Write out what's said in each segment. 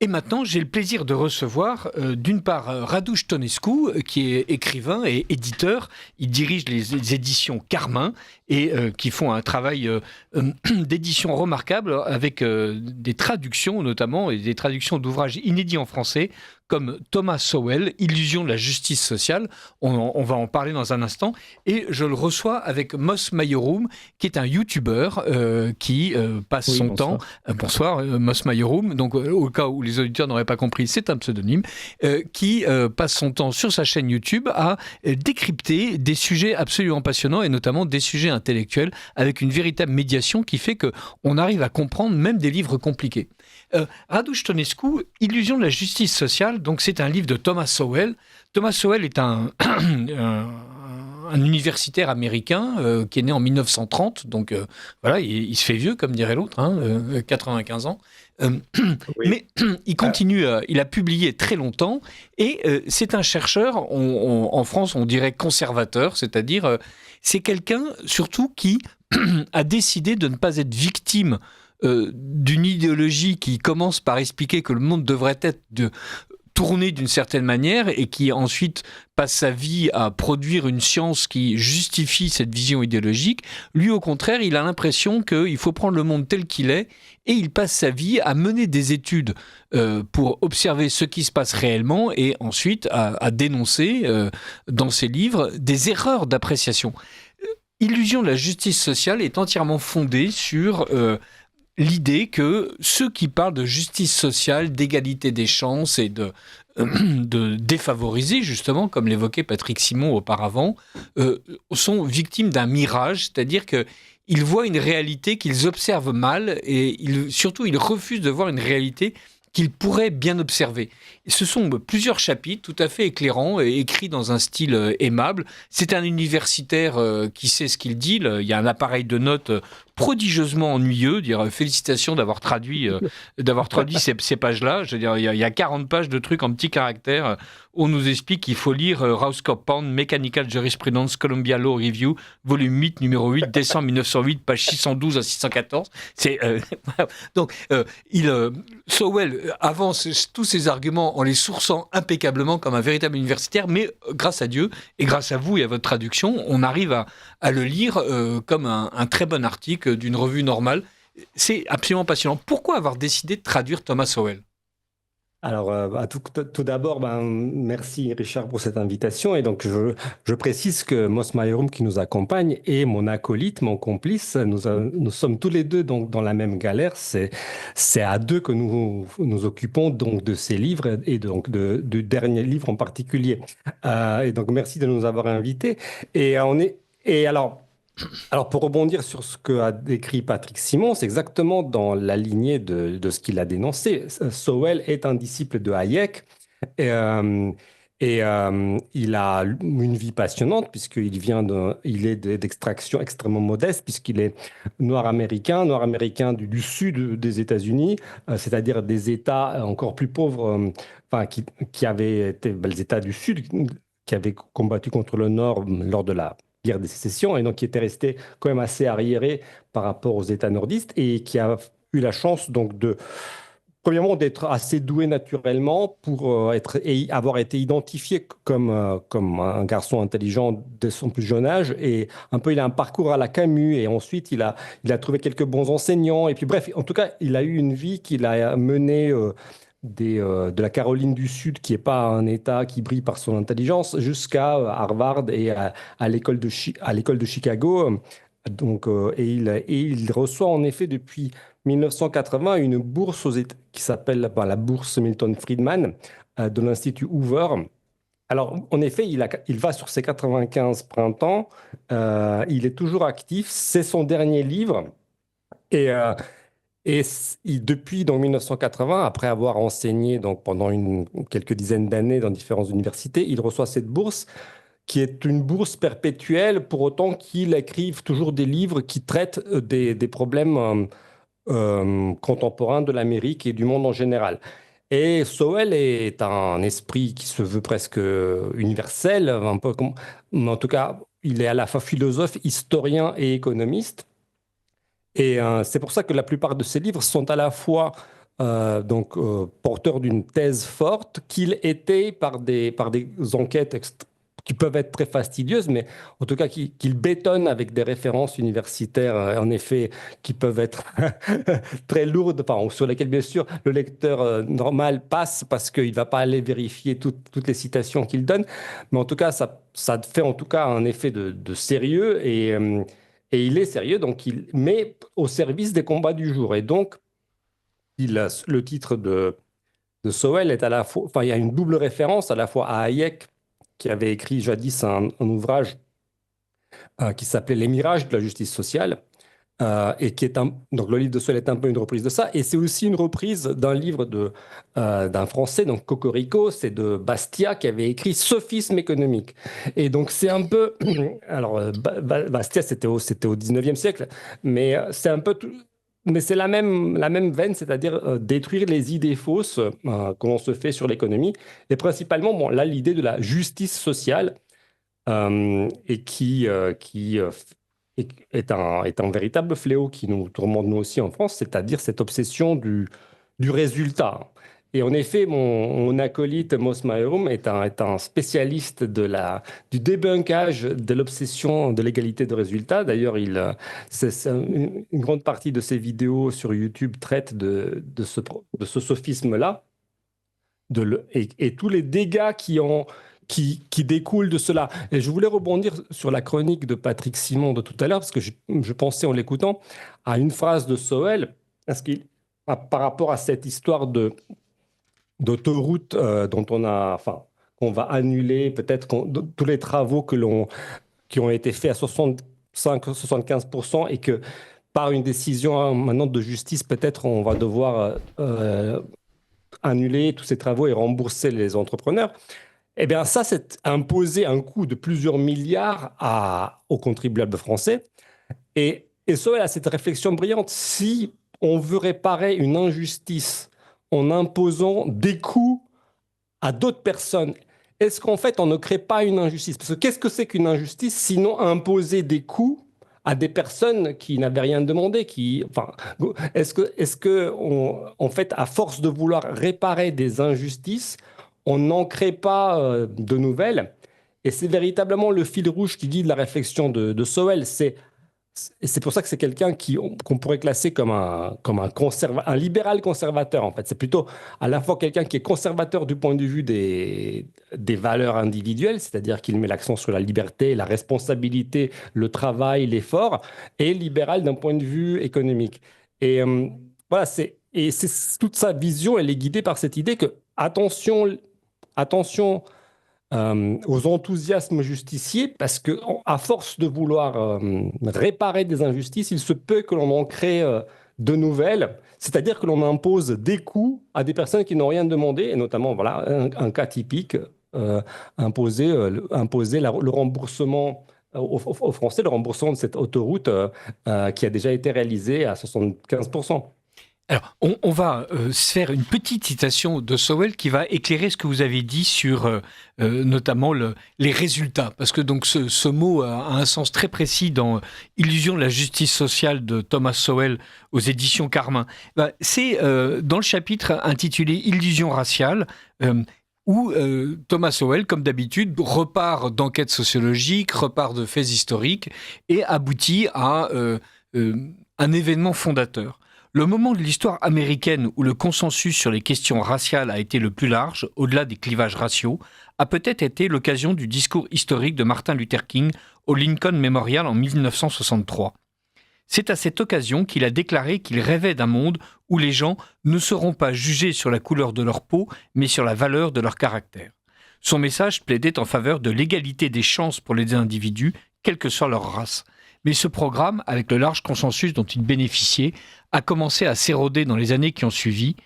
Et maintenant, j'ai le plaisir de recevoir, d'une part, Radush Tonescu, qui est écrivain et éditeur. Il dirige les éditions Carmin et qui font un travail d'édition remarquable avec des traductions notamment et des traductions d'ouvrages inédits en français comme Thomas Sowell, Illusion de la justice sociale. On va en parler dans un instant. Et je le reçois avec Mos Maiorum, qui est un YouTuber qui passe son temps. Bonsoir, Mos Maiorum. Donc, au cas où les auditeurs n'auraient pas compris, c'est un pseudonyme qui passe son temps sur sa chaîne YouTube à décrypter des sujets absolument passionnants et notamment des sujets intellectuels avec une véritable médiation qui fait qu'on arrive à comprendre même des livres compliqués. Radush Tonescu, Illusion de la justice sociale, donc c'est un livre de Thomas Sowell. Thomas Sowell est un universitaire américain qui est né en 1930, donc voilà, il se fait vieux, comme dirait l'autre, 95 ans. Oui. Mais il continue, il a publié très longtemps, et c'est un chercheur, en France on dirait conservateur, c'est-à-dire c'est quelqu'un surtout qui a décidé de ne pas être victime d'une idéologie qui commence par expliquer que le monde devrait être tourné d'une certaine manière et qui ensuite passe sa vie à produire une science qui justifie cette vision idéologique. Lui, au contraire, il a l'impression qu'il faut prendre le monde tel qu'il est et il passe sa vie à mener des études pour observer ce qui se passe réellement et ensuite à dénoncer dans ses livres des erreurs d'appréciation. Illusion de la justice sociale est entièrement fondée sur l'idée que ceux qui parlent de justice sociale, d'égalité des chances et de défavoriser, justement, comme l'évoquait Patrick Simon auparavant, sont victimes d'un mirage, c'est-à-dire qu'ils voient une réalité qu'ils observent mal et surtout ils refusent de voir une réalité qu'ils pourraient bien observer. Ce sont plusieurs chapitres tout à fait éclairants et écrits dans un style aimable. C'est un universitaire qui sait ce qu'il dit. Il y a un appareil de notes prodigieusement ennuyeux. Félicitations d'avoir traduit ces pages-là. Je veux dire, il y a 40 pages de trucs en petits caractères. On nous explique qu'il faut lire Rouse-Compound, Mechanical Jurisprudence, Columbia Law Review, volume 8, numéro 8, décembre 1908, page 612 à 614. Donc, Sowell avance tous ses arguments en les sourçant impeccablement comme un véritable universitaire, mais grâce à Dieu et grâce à vous et à votre traduction, on arrive à le lire comme un très bon article d'une revue normale. C'est absolument passionnant. Pourquoi avoir décidé de traduire Thomas Sowell ? Alors, tout d'abord, merci Richard pour cette invitation. Et donc, je précise que Mos Maiorum qui nous accompagne est mon acolyte, mon complice. Nous sommes tous les deux donc dans la même galère. C'est à deux que nous nous occupons donc de ces livres et donc du dernier livre en particulier. Et donc, merci de nous avoir invités. Alors, pour rebondir sur ce qu'a décrit Patrick Simon, c'est exactement dans la lignée de ce qu'il a dénoncé. Sowell est un disciple de Hayek et, il a une vie passionnante puisqu'il il est d'extraction extrêmement modeste puisqu'il est noir-américain du sud des États-Unis, c'est-à-dire des États encore plus pauvres, qui avaient été les États du sud qui avaient combattu contre le Nord lors de la guerre de sécession, et donc qui était resté quand même assez arriéré par rapport aux États nordistes, et qui a eu la chance donc premièrement d'être assez doué naturellement pour avoir été identifié comme un garçon intelligent dès son plus jeune âge, et un peu il a un parcours à la Camus, et ensuite il a trouvé quelques bons enseignants, et puis bref, en tout cas il a eu une vie qu'il a menée de la Caroline du Sud, qui n'est pas un État qui brille par son intelligence, jusqu'à Harvard et à l'école de Chicago. Donc, il reçoit en effet depuis 1980 une bourse qui s'appelle la bourse Milton Friedman de l'Institut Hoover. Alors, en effet, il va sur ses 95 printemps, il est toujours actif, c'est son dernier livre, et depuis donc, 1980, après avoir enseigné donc, pendant quelques dizaines d'années dans différentes universités, il reçoit cette bourse qui est une bourse perpétuelle, pour autant qu'il écrive toujours des livres qui traitent des problèmes contemporains de l'Amérique et du monde en général. Et Sowell est un esprit qui se veut presque universel, un peu comme, mais en tout cas, il est à la fois philosophe, historien et économiste. Et c'est pour ça que la plupart de ses livres sont à la fois porteur d'une thèse forte, qu'il était par des enquêtes qui peuvent être très fastidieuses, mais en tout cas qu'il bétonne avec des références universitaires, en effet, qui peuvent être très lourdes, enfin, sur lesquelles, bien sûr, le lecteur normal passe parce qu'il ne va pas aller vérifier toutes les citations qu'il donne. Mais en tout cas, ça fait en tout cas un effet de sérieux et il est sérieux, donc il met au service des combats du jour. Et donc, le titre de Sowell est à la fois, enfin, il y a une double référence à la fois à Hayek, qui avait écrit jadis un ouvrage qui s'appelait Les mirages de la justice sociale, et donc le livre de Sowell est un peu une reprise de ça, et c'est aussi une reprise d'un livre d'un Français, donc Cocorico, c'est de Bastia, qui avait écrit Sophisme économique. Et donc c'est un peu, alors Bastia c'était au 19e siècle, mais c'est un peu mais c'est la même veine, c'est-à-dire détruire les idées fausses que l'on se fait sur l'économie, et principalement, bon, là, l'idée de la justice sociale, et qui est un véritable fléau qui nous tourmente nous aussi en France, c'est-à-dire cette obsession du résultat. Et en effet, mon acolyte Mos Maiorum est un spécialiste du débunkage de l'obsession de l'égalité de résultats. D'ailleurs, une grande partie de ses vidéos sur YouTube traite de ce sophisme-là et tous les dégâts qui découlent de cela. Et je voulais rebondir sur la chronique de Patrick Simon de tout à l'heure, parce que je pensais en l'écoutant à une phrase de Sowell, par rapport à cette histoire d'autoroute qu'on va annuler, peut-être tous les travaux qui ont été faits à 65-75%, et que par une décision maintenant de justice, peut-être on va devoir annuler tous ces travaux et rembourser les entrepreneurs. Eh bien, ça, c'est imposer un coût de plusieurs milliards aux contribuables français. Et Sowell a cette réflexion brillante. Si on veut réparer une injustice en imposant des coûts à d'autres personnes, est-ce qu'en fait, on ne crée pas une injustice? Parce que qu'est-ce que c'est qu'une injustice, sinon imposer des coûts à des personnes qui n'avaient rien demandé, est-ce que en fait, à force de vouloir réparer des injustices, on n'en crée pas de nouvelles? Et c'est véritablement le fil rouge qui guide la réflexion de Sowell. C'est pour ça que c'est quelqu'un qu'on pourrait classer comme un libéral conservateur, en fait. C'est plutôt à la fois quelqu'un qui est conservateur du point de vue des valeurs individuelles, c'est-à-dire qu'il met l'accent sur la liberté, la responsabilité, le travail, l'effort, et libéral d'un point de vue économique. Et voilà, toute sa vision, elle est guidée par cette idée que, attention aux enthousiasmes justiciers, parce que à force de vouloir réparer des injustices, il se peut que l'on en crée de nouvelles, c'est-à-dire que l'on impose des coûts à des personnes qui n'ont rien demandé, et notamment, voilà, un cas typique, imposer le remboursement aux Français, le remboursement de cette autoroute qui a déjà été réalisée à 75%. Alors, on va se faire une petite citation de Sowell qui va éclairer ce que vous avez dit sur notamment les résultats. Parce que donc ce mot a un sens très précis dans Illusion de la justice sociale de Thomas Sowell aux éditions Carmin. C'est dans le chapitre intitulé Illusion raciale, où Thomas Sowell, comme d'habitude, repart d'enquêtes sociologiques, repart de faits historiques et aboutit à un événement fondateur. Le moment de l'histoire américaine où le consensus sur les questions raciales a été le plus large, au-delà des clivages raciaux, a peut-être été l'occasion du discours historique de Martin Luther King au Lincoln Memorial en 1963. C'est à cette occasion qu'il a déclaré qu'il rêvait d'un monde où les gens ne seront pas jugés sur la couleur de leur peau, mais sur la valeur de leur caractère. Son message plaidait en faveur de l'égalité des chances pour les individus, quelle que soit leur race. Mais ce programme, avec le large consensus dont il bénéficiait, a commencé à s'éroder dans les années qui ont suivi.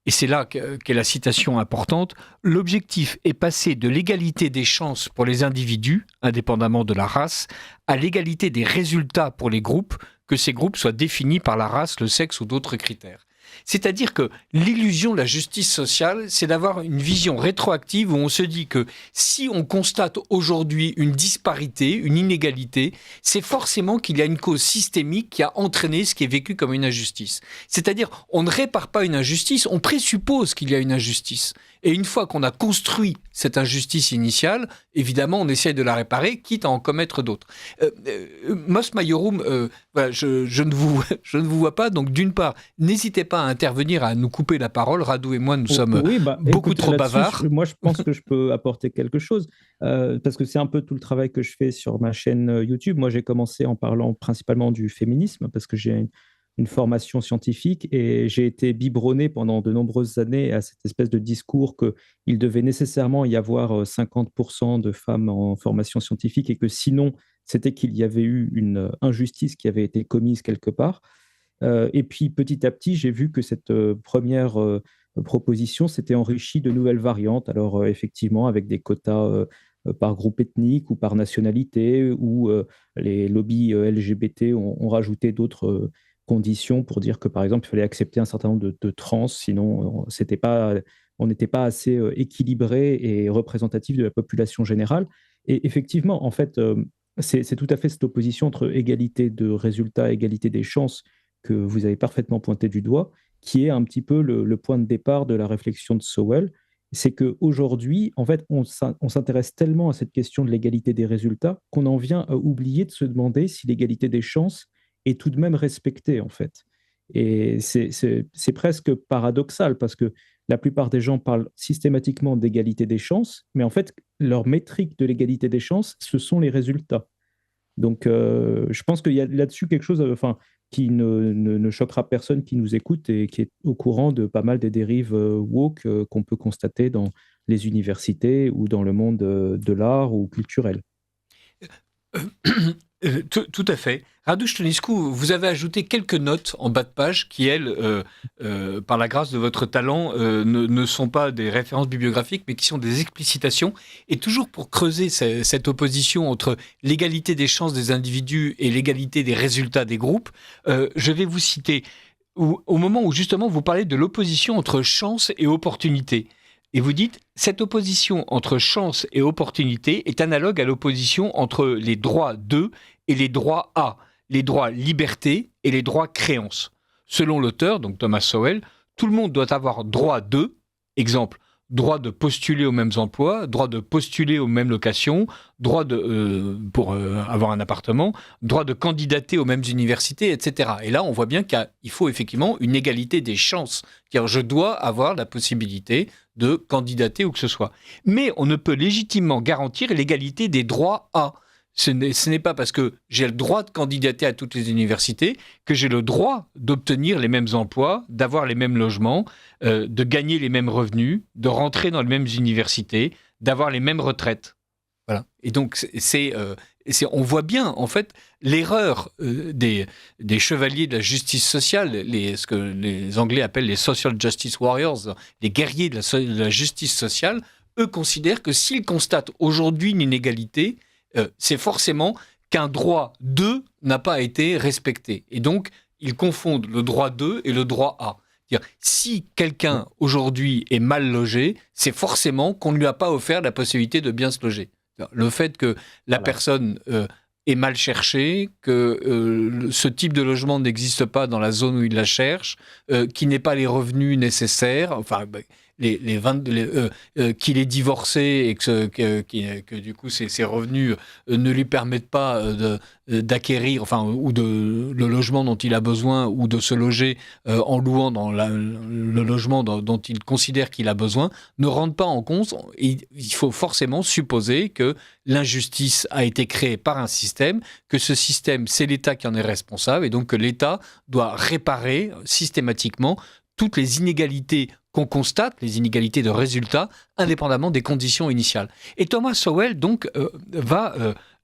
Et c'est là qu'est la citation importante. L'objectif est passé de l'égalité des chances pour les individus, indépendamment de la race, à l'égalité des résultats pour les groupes, que ces groupes soient définis par la race, le sexe ou d'autres critères. C'est-à-dire que l'illusion de la justice sociale, c'est d'avoir une vision rétroactive où on se dit que si on constate aujourd'hui une disparité, une inégalité, c'est forcément qu'il y a une cause systémique qui a entraîné ce qui est vécu comme une injustice. C'est-à-dire, on ne répare pas une injustice, on présuppose qu'il y a une injustice. Et une fois qu'on a construit cette injustice initiale, évidemment, on essaie de la réparer, quitte à en commettre d'autres. Mos Maiorum, voilà, je ne vous vois pas, donc d'une part, n'hésitez pas à intervenir, à nous couper la parole. Radou et moi, nous sommes beaucoup trop bavards. Moi, je pense que je peux apporter quelque chose, parce que c'est un peu tout le travail que je fais sur ma chaîne YouTube. Moi, j'ai commencé en parlant principalement du féminisme, parce que j'ai une formation scientifique et j'ai été biberonné pendant de nombreuses années à cette espèce de discours qu'il devait nécessairement y avoir 50% de femmes en formation scientifique et que sinon, c'était qu'il y avait eu une injustice qui avait été commise quelque part. Et puis petit à petit, j'ai vu que cette première proposition s'était enrichie de nouvelles variantes. Alors effectivement, avec des quotas par groupe ethnique ou par nationalité, ou les lobbies LGBT ont rajouté d'autres conditions pour dire que, par exemple, il fallait accepter un certain nombre de trans, sinon on n'était pas assez équilibré et représentatif de la population générale. Et effectivement, en fait, c'est tout à fait cette opposition entre égalité de résultats, égalité des chances que vous avez parfaitement pointé du doigt, qui est un petit peu le point de départ de la réflexion de Sowell. C'est qu'aujourd'hui, en fait, on s'intéresse tellement à cette question de l'égalité des résultats qu'on en vient à oublier de se demander si l'égalité des chances est tout de même respectée, en fait. Et c'est presque paradoxal, parce que la plupart des gens parlent systématiquement d'égalité des chances, mais en fait, leur métrique de l'égalité des chances, ce sont les résultats. Donc, je pense qu'il y a là-dessus quelque chose qui ne choquera personne qui nous écoute et qui est au courant de pas mal des dérives woke qu'on peut constater dans les universités ou dans le monde de l'art ou culturel. Tout à fait. Radu Stănescu, vous avez ajouté quelques notes en bas de page qui, elles, par la grâce de votre talent, ne sont pas des références bibliographiques, mais qui sont des explicitations. Et toujours pour creuser cette opposition entre l'égalité des chances des individus et l'égalité des résultats des groupes, je vais vous citer au moment où justement vous parlez de l'opposition entre chance et opportunité. Et vous dites, cette opposition entre chance et opportunité est analogue à l'opposition entre les droits de et les droits à, les droits liberté et les droits créance. Selon l'auteur, donc Thomas Sowell, tout le monde doit avoir droit de, exemple, droit de postuler aux mêmes emplois, droit de postuler aux mêmes locations, droit pour avoir un appartement, droit de candidater aux mêmes universités, etc. Et là, on voit bien qu'il faut effectivement une égalité des chances. C'est-à-dire, je dois avoir la possibilité de candidater ou que ce soit. Mais on ne peut légitimement garantir l'égalité des droits à. Ce n'est pas parce que j'ai le droit de candidater à toutes les universités que j'ai le droit d'obtenir les mêmes emplois, d'avoir les mêmes logements, de gagner les mêmes revenus, de rentrer dans les mêmes universités, d'avoir les mêmes retraites. Voilà. Et donc, on voit bien, en fait, l'erreur des chevaliers de la justice sociale, ce que les Anglais appellent les social justice warriors, les guerriers de la justice sociale. Eux considèrent que s'ils constatent aujourd'hui une inégalité, c'est forcément qu'un droit de n'a pas été respecté. Et donc, ils confondent le droit de et le droit à. C'est-à-dire, si quelqu'un aujourd'hui est mal logé, c'est forcément qu'on ne lui a pas offert la possibilité de bien se loger. Le fait que la personne est mal cherchée, que ce type de logement n'existe pas dans la zone où il la cherche, qu'il n'ait pas les revenus nécessaires, enfin... qu'il est divorcé et que du coup ses revenus ne lui permettent pas d'acquérir, ou le logement dont il a besoin, ou de se loger en louant dans le logement dont il considère qu'il a besoin, ne rentre pas en compte. Et il faut forcément supposer que l'injustice a été créée par un système, que ce système, c'est l'État qui en est responsable, et donc que l'État doit réparer systématiquement toutes les inégalités qu'on constate, les inégalités de résultats, indépendamment des conditions initiales. Et Thomas Sowell, donc, va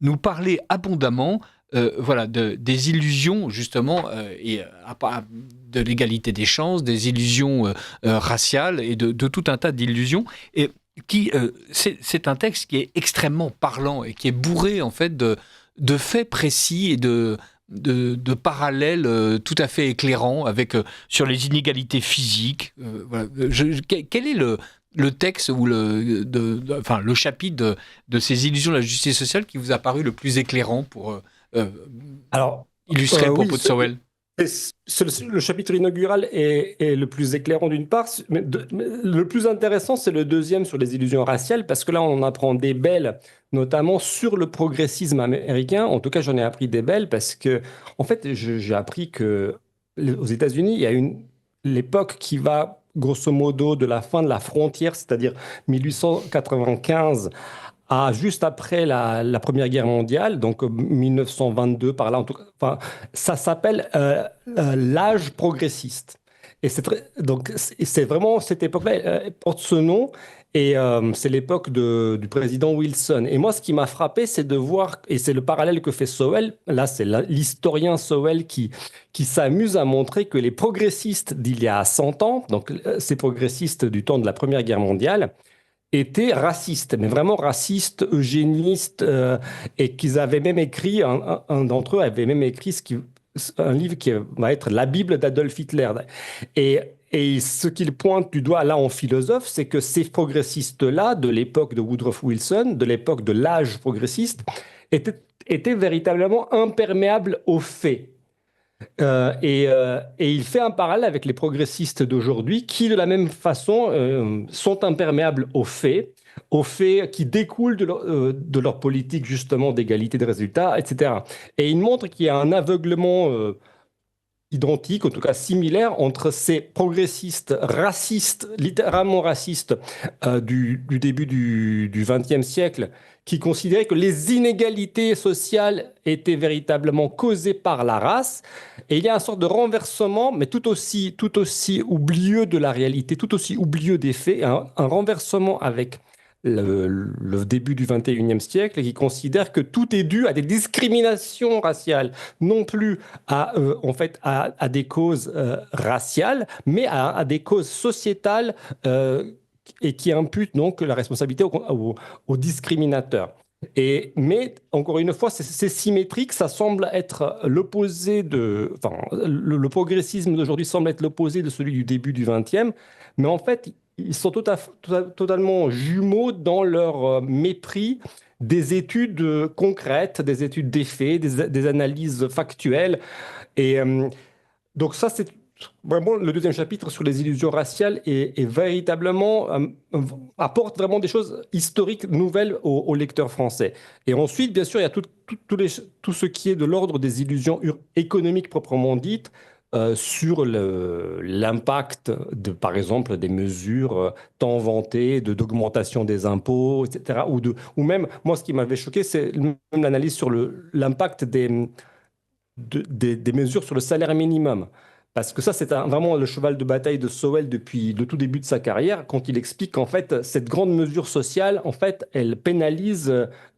nous parler abondamment des illusions, justement, de l'égalité des chances, des illusions raciales et de tout un tas d'illusions. Et c'est un texte qui est extrêmement parlant et qui est bourré, en fait, de faits précis et de parallèles tout à fait éclairants avec, sur les inégalités physiques. Voilà. Quel est le texte ou enfin, le chapitre de ces illusions de la justice sociale qui vous a paru le plus éclairant pour Alors, illustrer le oui, propos de Sowell? le chapitre inaugural est le plus éclairant d'une part, mais le plus intéressant, c'est le deuxième sur les illusions raciales, parce que là, on en apprend des belles, notamment sur le progressisme américain. En tout cas, j'en ai appris des belles parce que, en fait, j'ai appris que aux États-Unis, il y a l'époque qui va, grosso modo, de la fin de la frontière, c'est-à-dire 1895 à juste après la Première Guerre mondiale, donc 1922 par là, en tout cas, enfin, ça s'appelle l'âge progressiste. Et c'est vraiment cette époque-là, elle porte ce nom, et c'est l'époque du président Wilson. Et moi, ce qui m'a frappé, c'est de voir, et c'est le parallèle que fait Sowell, là c'est l'historien Sowell qui s'amuse à montrer que les progressistes d'il y a 100 ans, donc ces progressistes du temps de la Première Guerre mondiale, étaient racistes, mais vraiment racistes, eugénistes, et qu'ils avaient même écrit, un d'entre eux avait même écrit un livre qui va être la Bible d'Adolf Hitler. Et ce qu'il pointe du doigt là en philosophe, c'est que ces progressistes-là, de l'époque de Woodrow Wilson, de l'époque de l'âge progressiste, étaient véritablement imperméables aux faits. Et il fait un parallèle avec les progressistes d'aujourd'hui qui, de la même façon, sont imperméables aux faits qui découlent de leur politique justement d'égalité de résultats, etc. Et il montre qu'il y a un aveuglement identique, en tout cas similaire, entre ces progressistes racistes, littéralement racistes, du début du XXe siècle, qui considéraient que les inégalités sociales étaient véritablement causées par la race. Et il y a une sorte de renversement, mais tout aussi oublieux de la réalité, tout aussi oublieux des faits, un renversement avec le début du XXIe siècle, qui considère que tout est dû à des discriminations raciales, non plus à des causes raciales, mais à des causes sociétales, et qui imputent donc la responsabilité aux discriminateurs. Mais encore une fois, c'est symétrique, ça semble être l'opposé enfin, le progressisme d'aujourd'hui semble être l'opposé de celui du début du XXe, mais en fait, ils sont totalement jumeaux dans leur mépris des études concrètes, des études des faits, des analyses factuelles. Et donc ça, c'est vraiment le deuxième chapitre sur les illusions raciales et véritablement apporte vraiment des choses historiques nouvelles aux lecteurs français. Et ensuite, bien sûr, il y a tout ce qui est de l'ordre des illusions économiques proprement dites, sur l'impact par exemple, des mesures tant vantées d'augmentation des impôts, etc. Ou même, moi, ce qui m'avait choqué, c'est même l'analyse sur l'impact des mesures sur le salaire minimum. Parce que ça, c'est vraiment le cheval de bataille de Sowell depuis le tout début de sa carrière, quand il explique qu'en fait, cette grande mesure sociale, en fait, elle pénalise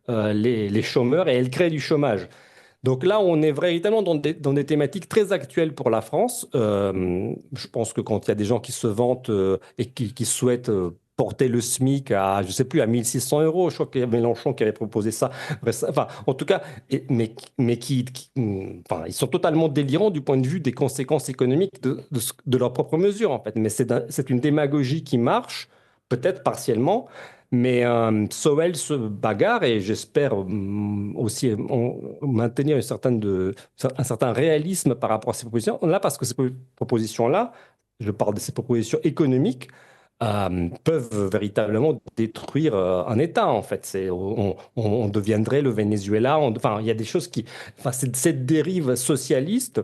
les chômeurs et elle crée du chômage. Donc là, on est véritablement dans des thématiques très actuelles pour la France. Je pense que quand il y a des gens qui se vantent et qui souhaitent porter le SMIC à, je sais plus, à 1600 euros, je crois qu'il y a Mélenchon qui avait proposé ça. Enfin, en tout cas, enfin, ils sont totalement délirants du point de vue des conséquences économiques de leurs propres mesures, en fait. Mais c'est une démagogie qui marche, peut-être partiellement. Mais Sowell se bagarre et j'espère aussi maintenir un certain réalisme par rapport à ces propositions-là, parce que ces propositions-là, je parle de ces propositions économiques, peuvent véritablement détruire un État, en fait. On deviendrait le Venezuela. Enfin, il y a des choses qui... Enfin, cette dérive socialiste,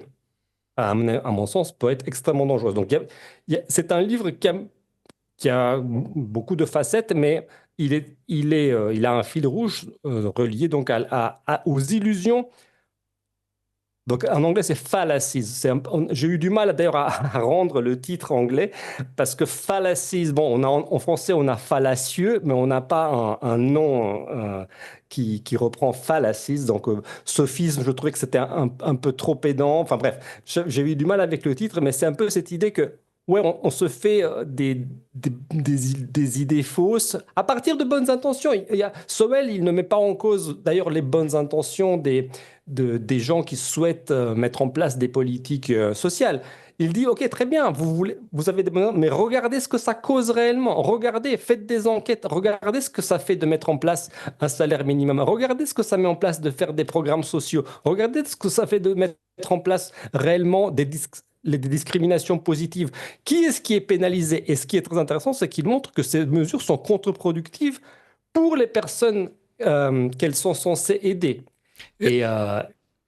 à mon sens, peut être extrêmement dangereuse. Donc, c'est un livre qui a beaucoup de facettes, mais il a un fil rouge relié donc aux illusions. Donc en anglais, c'est fallacies. J'ai eu du mal d'ailleurs à rendre le titre anglais parce que fallacies, bon, en français, on a fallacieux, mais on n'a pas un nom qui reprend fallacies. Donc sophisme, je trouvais que c'était un peu trop pédant. Enfin bref, j'ai eu du mal avec le titre, mais c'est un peu cette idée que ouais, on se fait des idées fausses à partir de bonnes intentions. Sowell, il ne met pas en cause d'ailleurs les bonnes intentions des gens qui souhaitent mettre en place des politiques sociales. Il dit, OK, très bien, vous avez des besoins, mais regardez ce que ça cause réellement. Regardez, faites des enquêtes, regardez ce que ça fait de mettre en place un salaire minimum. Regardez ce que ça met en place de faire des programmes sociaux. Regardez ce que ça fait de mettre en place réellement des discriminations positives. Qui est-ce qui est pénalisé? Et ce qui est très intéressant, c'est qu'il montre que ces mesures sont contre-productives pour les personnes qu'elles sont censées aider. Et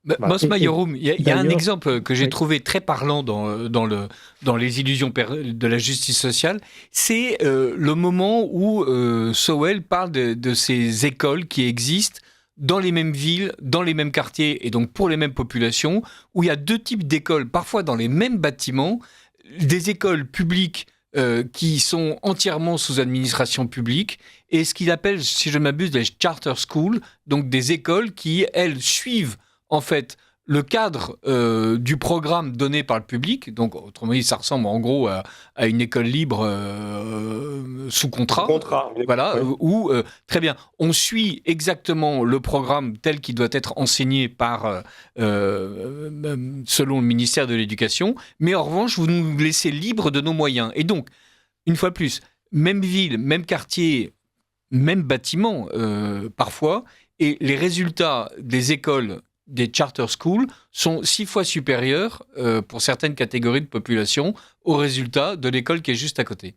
voilà. Mos Maiorum, il y a un D'ailleurs, exemple que j'ai oui. trouvé très parlant dans les illusions de la justice sociale. C'est le moment où Sowell parle de ces écoles qui existent dans les mêmes villes, dans les mêmes quartiers et donc pour les mêmes populations, où il y a deux types d'écoles, parfois dans les mêmes bâtiments, des écoles publiques qui sont entièrement sous administration publique, et ce qu'il appelle, si je ne m'abuse, des charter schools, donc des écoles qui, elles, suivent en fait le cadre du programme donné par le public. Donc, autrement dit, ça ressemble en gros à une école libre sous contrat. Voilà, Oui. où, très bien, on suit exactement le programme tel qu'il doit être enseigné par, selon le ministère de l'Éducation, mais en revanche, vous nous laissez libres de nos moyens. Et donc, une fois de plus, même ville, même quartier, même bâtiment, parfois, et les résultats des écoles des charter schools sont 6 fois supérieurs pour certaines catégories de population aux résultats de l'école qui est juste à côté.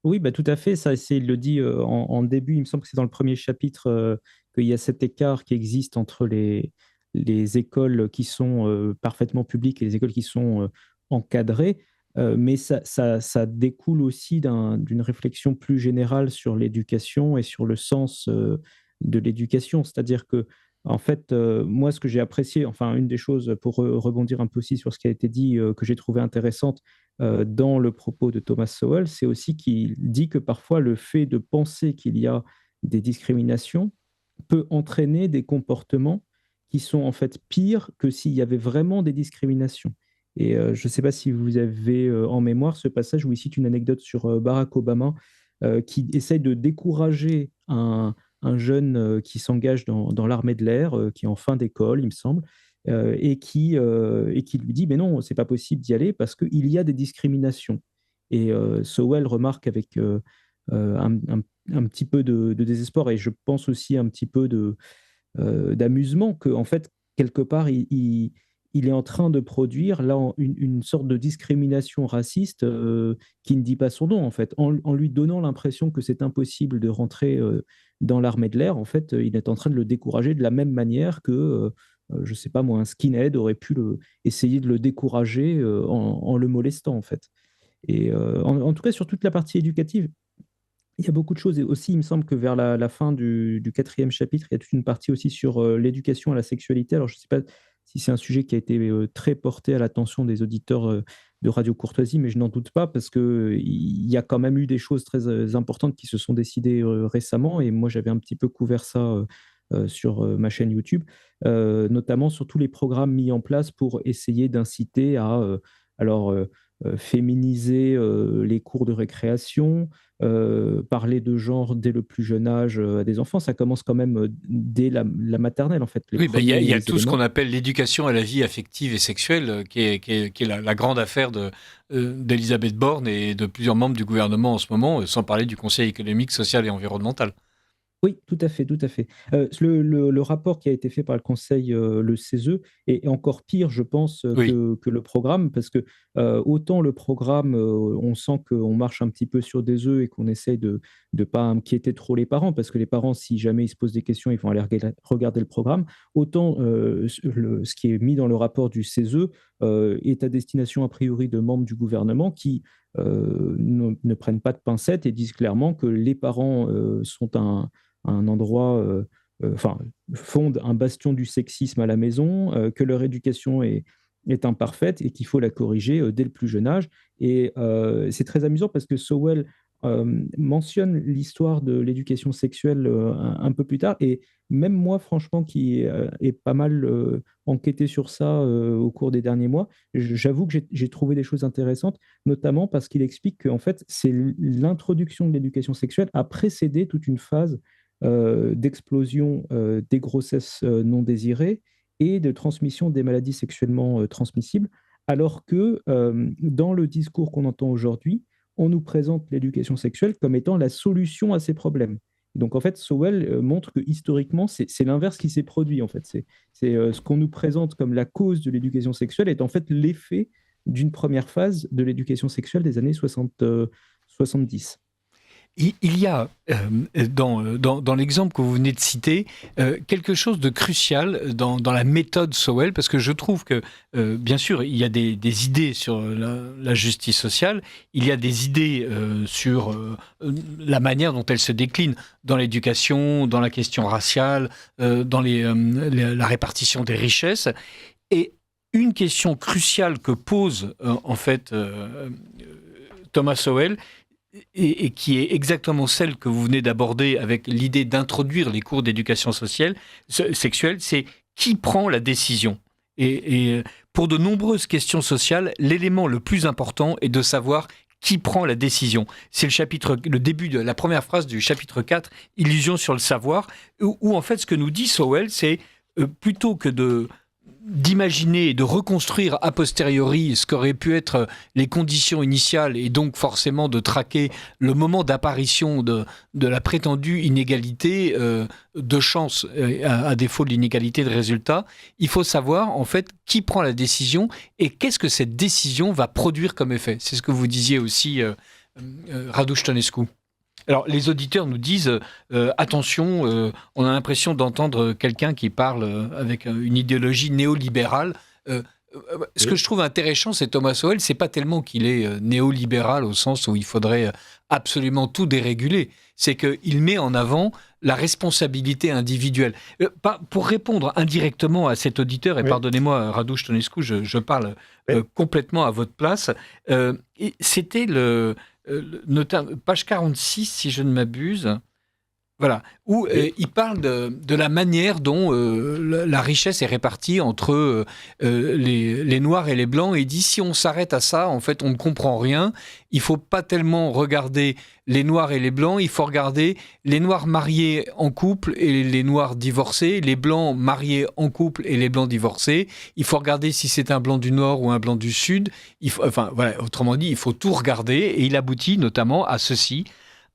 Oui, bah, tout à fait. Ça, il le dit en début. Il me semble que c'est dans le premier chapitre qu'il y a cet écart qui existe entre les écoles qui sont parfaitement publiques et les écoles qui sont encadrées. Mais ça découle aussi d'une réflexion plus générale sur l'éducation et sur le sens de l'éducation. C'est-à-dire que, en fait, moi, ce que j'ai apprécié, enfin, une des choses, pour rebondir un peu aussi sur ce qui a été dit, que j'ai trouvé intéressante, dans le propos de Thomas Sowell, c'est aussi qu'il dit que parfois le fait de penser qu'il y a des discriminations peut entraîner des comportements qui sont en fait pires que s'il y avait vraiment des discriminations. Et je ne sais pas si vous avez en mémoire ce passage où il cite une anecdote sur Barack Obama qui essaye de décourager un jeune qui s'engage dans l'armée de l'air, qui est en fin d'école, il me semble, et qui lui dit, mais non, c'est pas possible d'y aller parce qu'il y a des discriminations. Et Sowell remarque avec un petit peu de désespoir et je pense aussi un petit peu d'amusement que, en fait, quelque part, il est en train de produire là une sorte de discrimination raciste qui ne dit pas son nom, en fait. En lui donnant l'impression que c'est impossible de rentrer dans l'armée de l'air, en fait, il est en train de le décourager de la même manière que je ne sais pas moi, un skinhead aurait pu essayer de le décourager en le molestant, en fait. Et en tout cas, sur toute la partie éducative, il y a beaucoup de choses. Et aussi, il me semble que vers la fin du quatrième chapitre, il y a toute une partie aussi sur l'éducation à la sexualité. Alors, je ne sais pas si c'est un sujet qui a été très porté à l'attention des auditeurs de Radio Courtoisie, mais je n'en doute pas parce qu'il y a quand même eu des choses très importantes qui se sont décidées récemment. Et moi, j'avais un petit peu couvert ça sur ma chaîne YouTube, notamment sur tous les programmes mis en place pour essayer d'inciter à alors, féminiser les cours de récréation, parler de genre dès le plus jeune âge à des enfants. Ça commence quand même dès la maternelle, en fait, les Oui, il y a premiers tout ce qu'on éléments. appelle l'éducation à la vie affective et sexuelle, qui est la grande affaire d'Elisabeth Borne et de plusieurs membres du gouvernement en ce moment, sans parler du Conseil économique, social et environnemental. Oui, tout à fait, tout à fait. Le rapport qui a été fait par le Conseil, le CESE, est encore pire, je pense, Oui. que le programme, parce que autant le programme, on sent qu'on marche un petit peu sur des œufs et qu'on essaye de ne pas inquiéter trop les parents, parce que les parents, si jamais ils se posent des questions, ils vont aller regarder le programme. Autant ce qui est mis dans le rapport du CESE est à destination a priori de membres du gouvernement qui ne prennent pas de pincettes et disent clairement que les parents sont un endroit, enfin, fondent un bastion du sexisme à la maison, que leur éducation est imparfaite et qu'il faut la corriger dès le plus jeune âge. Et c'est très amusant parce que Sowell mentionne l'histoire de l'éducation sexuelle un peu plus tard. Et même moi, franchement, qui ai pas mal enquêté sur ça au cours des derniers mois, j'avoue que j'ai trouvé des choses intéressantes, notamment parce qu'il explique qu'en fait, c'est l'introduction de l'éducation sexuelle a précédé toute une phase d'explosion des grossesses non désirées et de transmission des maladies sexuellement transmissibles, alors que dans le discours qu'on entend aujourd'hui, on nous présente l'éducation sexuelle comme étant la solution à ces problèmes. Donc en fait, Sowell montre que historiquement, c'est l'inverse qui s'est produit. En fait, ce qu'on nous présente comme la cause de l'éducation sexuelle est en fait l'effet d'une première phase de l'éducation sexuelle des années 70. Il y a dans l'exemple que vous venez de citer quelque chose de crucial dans la méthode Sowell, parce que je trouve que bien sûr il y a des idées sur la justice sociale, il y a des idées sur la manière dont elle se décline dans l'éducation, dans la question raciale, dans la répartition des richesses, et une question cruciale que pose en fait Thomas Sowell, et qui est exactement celle que vous venez d'aborder avec l'idée d'introduire les cours d'éducation sexuelle, c'est qui prend la décision. Et pour de nombreuses questions sociales, l'élément le plus important est de savoir qui prend la décision. C'est le début de la première phrase du chapitre 4, Illusion sur le savoir, où en fait ce que nous dit Sowell, c'est plutôt que d'imaginer et de reconstruire a posteriori ce qu'auraient pu être les conditions initiales et donc forcément de traquer le moment d'apparition de la prétendue inégalité de chance à défaut de l'inégalité de résultat, il faut savoir en fait qui prend la décision et qu'est-ce que cette décision va produire comme effet. C'est ce que vous disiez aussi, Raduș Tănescu. Alors, les auditeurs nous disent attention, on a l'impression d'entendre quelqu'un qui parle avec une idéologie néolibérale. Ce que je trouve intéressant, c'est Thomas Sowell, c'est pas tellement qu'il est néolibéral au sens où il faudrait absolument tout déréguler, c'est qu'il met en avant la responsabilité individuelle. Pour répondre indirectement à cet auditeur, et pardonnez-moi, Raduș Tănescu, je parle complètement à votre place, c'était page 46, si je ne m'abuse, voilà, où il parle de la manière dont la richesse est répartie entre les Noirs et les Blancs, et il dit si on s'arrête à ça, en fait, on ne comprend rien. Il ne faut pas tellement regarder les Noirs et les Blancs, il faut regarder les Noirs mariés en couple et les Noirs divorcés, les Blancs mariés en couple et les Blancs divorcés. Il faut regarder si c'est un Blanc du Nord ou un Blanc du Sud. Autrement dit, il faut tout regarder, et il aboutit notamment à ceci.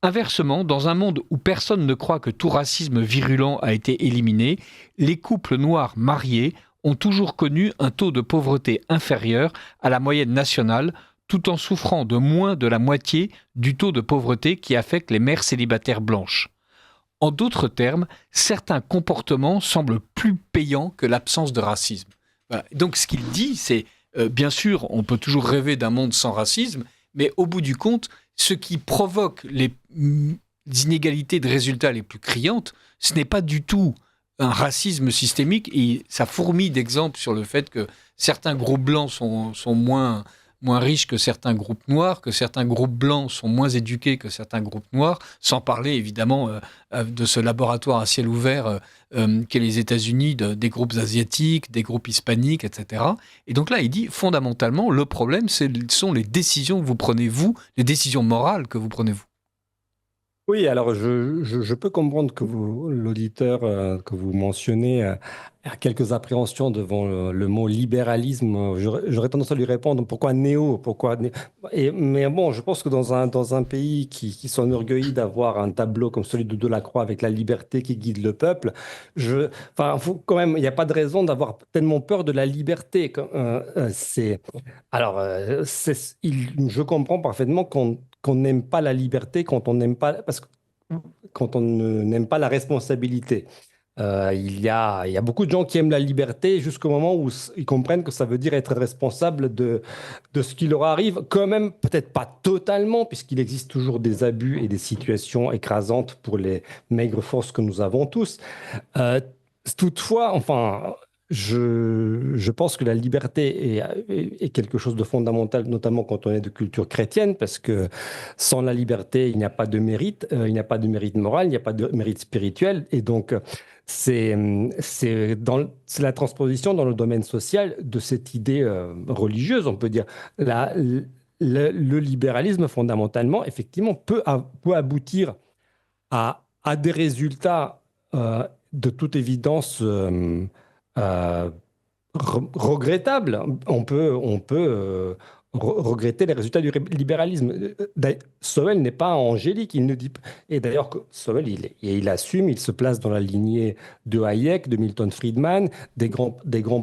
Inversement, dans un monde où personne ne croit que tout racisme virulent a été éliminé, les couples noirs mariés ont toujours connu un taux de pauvreté inférieur à la moyenne nationale, tout en souffrant de moins de la moitié du taux de pauvreté qui affecte les mères célibataires blanches. En d'autres termes, certains comportements semblent plus payants que l'absence de racisme. Voilà. Donc ce qu'il dit, c'est, bien sûr, on peut toujours rêver d'un monde sans racisme, mais au bout du compte, ce qui provoque les inégalités de résultats les plus criantes, ce n'est pas du tout un racisme systémique, et ça fourmille d'exemples sur le fait que certains groupes blancs sont moins riches que certains groupes noirs, que certains groupes blancs sont moins éduqués que certains groupes noirs, sans parler évidemment de ce laboratoire à ciel ouvert qu'est les États-Unis, des groupes asiatiques, des groupes hispaniques, etc. Et donc là, il dit fondamentalement, le problème, ce sont les décisions que vous prenez vous, les décisions morales que vous prenez vous. Oui, alors je peux comprendre que l'auditeur que vous mentionnez a quelques appréhensions devant le mot libéralisme. J'aurais tendance à lui répondre pourquoi néo, mais bon, je pense que dans un pays qui s'enorgueillit d'avoir un tableau comme celui de Delacroix avec la liberté qui guide le peuple, quand même, il n'y a pas de raison d'avoir tellement peur de la liberté. Je comprends parfaitement qu'on n'aime pas la liberté quand on n'aime pas, quand on n'aime pas la responsabilité. Il y a beaucoup de gens qui aiment la liberté jusqu'au moment où ils comprennent que ça veut dire être responsable de ce qui leur arrive, quand même peut-être pas totalement, puisqu'il existe toujours des abus et des situations écrasantes pour les maigres forces que nous avons tous. Toutefois, je pense que la liberté est quelque chose de fondamental, notamment quand on est de culture chrétienne, parce que sans la liberté, il n'y a pas de mérite, il n'y a pas de mérite moral, il n'y a pas de mérite spirituel. Et donc, c'est la transposition dans le domaine social de cette idée religieuse, on peut dire. Le libéralisme, fondamentalement, effectivement, peut aboutir à a des résultats de toute évidence euh, regrettables. On peut regretter les résultats du libéralisme. Sowell n'est pas angélique, il ne dit et d'ailleurs Sowell il assume, il se place dans la lignée de Hayek, de Milton Friedman, des grands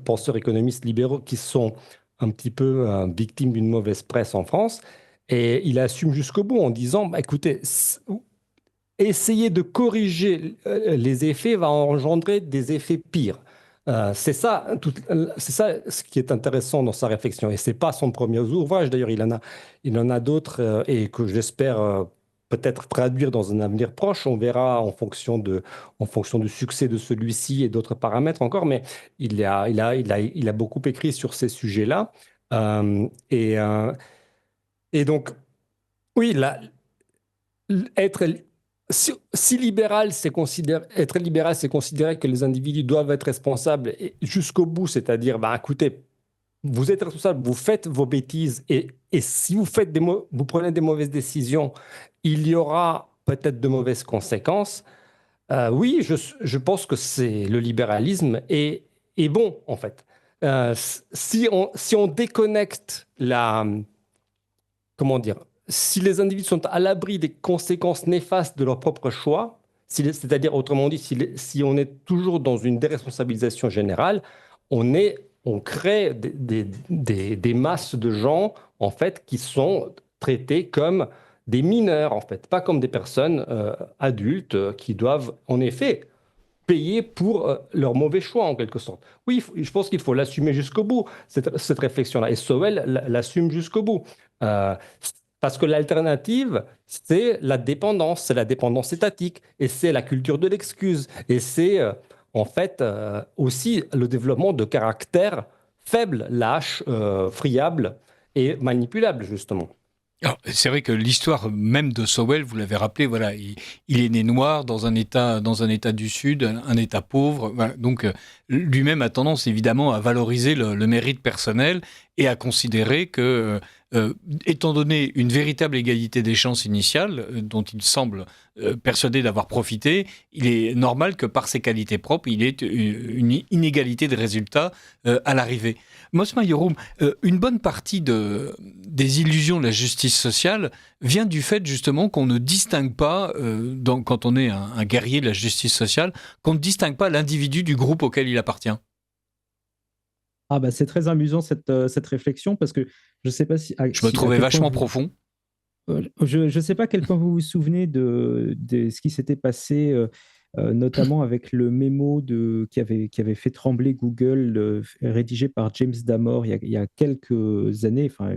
penseurs économistes libéraux qui sont un petit peu victimes d'une mauvaise presse en France. Et il assume jusqu'au bout en disant, bah, écoutez, essayer de corriger les effets va engendrer des effets pires. C'est ça ce qui est intéressant dans sa réflexion. Et c'est pas son premier ouvrage. D'ailleurs, il en a d'autres et que j'espère peut-être traduire dans un avenir proche. On verra en fonction du succès de celui-ci et d'autres paramètres encore. Mais il a beaucoup écrit sur ces sujets-là. Euh, et, euh, et donc, oui, être si libéral, être libéral, c'est considérer que les individus doivent être responsables jusqu'au bout, c'est-à-dire, bah, écoutez, vous êtes responsable, vous faites vos bêtises, et si vous prenez des mauvaises décisions, il y aura peut-être de mauvaises conséquences. Oui, je pense que le libéralisme est bon, en fait. Si on déconnecte comment dire, si les individus sont à l'abri des conséquences néfastes de leur propre choix, c'est-à-dire, autrement dit, si on est toujours dans une déresponsabilisation générale, on crée des masses de gens, en fait, qui sont traités comme des mineurs, en fait, pas comme des personnes adultes qui doivent, en effet, payer pour leur mauvais choix, en quelque sorte. Oui, je pense qu'il faut l'assumer jusqu'au bout, cette réflexion-là. Et Sowell l'assume jusqu'au bout. Euh, Parce que l'alternative, c'est la dépendance étatique, et c'est la culture de l'excuse, et c'est en fait aussi le développement de caractères faibles, lâches, friables et manipulables, justement. Alors, c'est vrai que l'histoire même de Sowell, vous l'avez rappelé, voilà, il est né noir dans un état du Sud, un état pauvre. Voilà. Donc, lui-même a tendance évidemment à valoriser le mérite personnel et à considérer que, étant donné une véritable égalité des chances initiales, dont il semble persuadé d'avoir profité, il est normal que par ses qualités propres, il ait une inégalité de résultats à l'arrivée. Mosma Yorum, une bonne partie des illusions de la justice sociale vient du fait justement qu'on ne distingue pas, quand on est un guerrier de la justice sociale, qu'on ne distingue pas l'individu du groupe auquel il appartient. Ah bah c'est très amusant cette réflexion parce que je ne sais pas Je me trouvais vachement profond. Je ne sais pas à quel point vous vous souvenez de ce qui s'était passé, notamment avec le mémo qui avait fait trembler Google, rédigé par James Damore il y a quelques années, enfin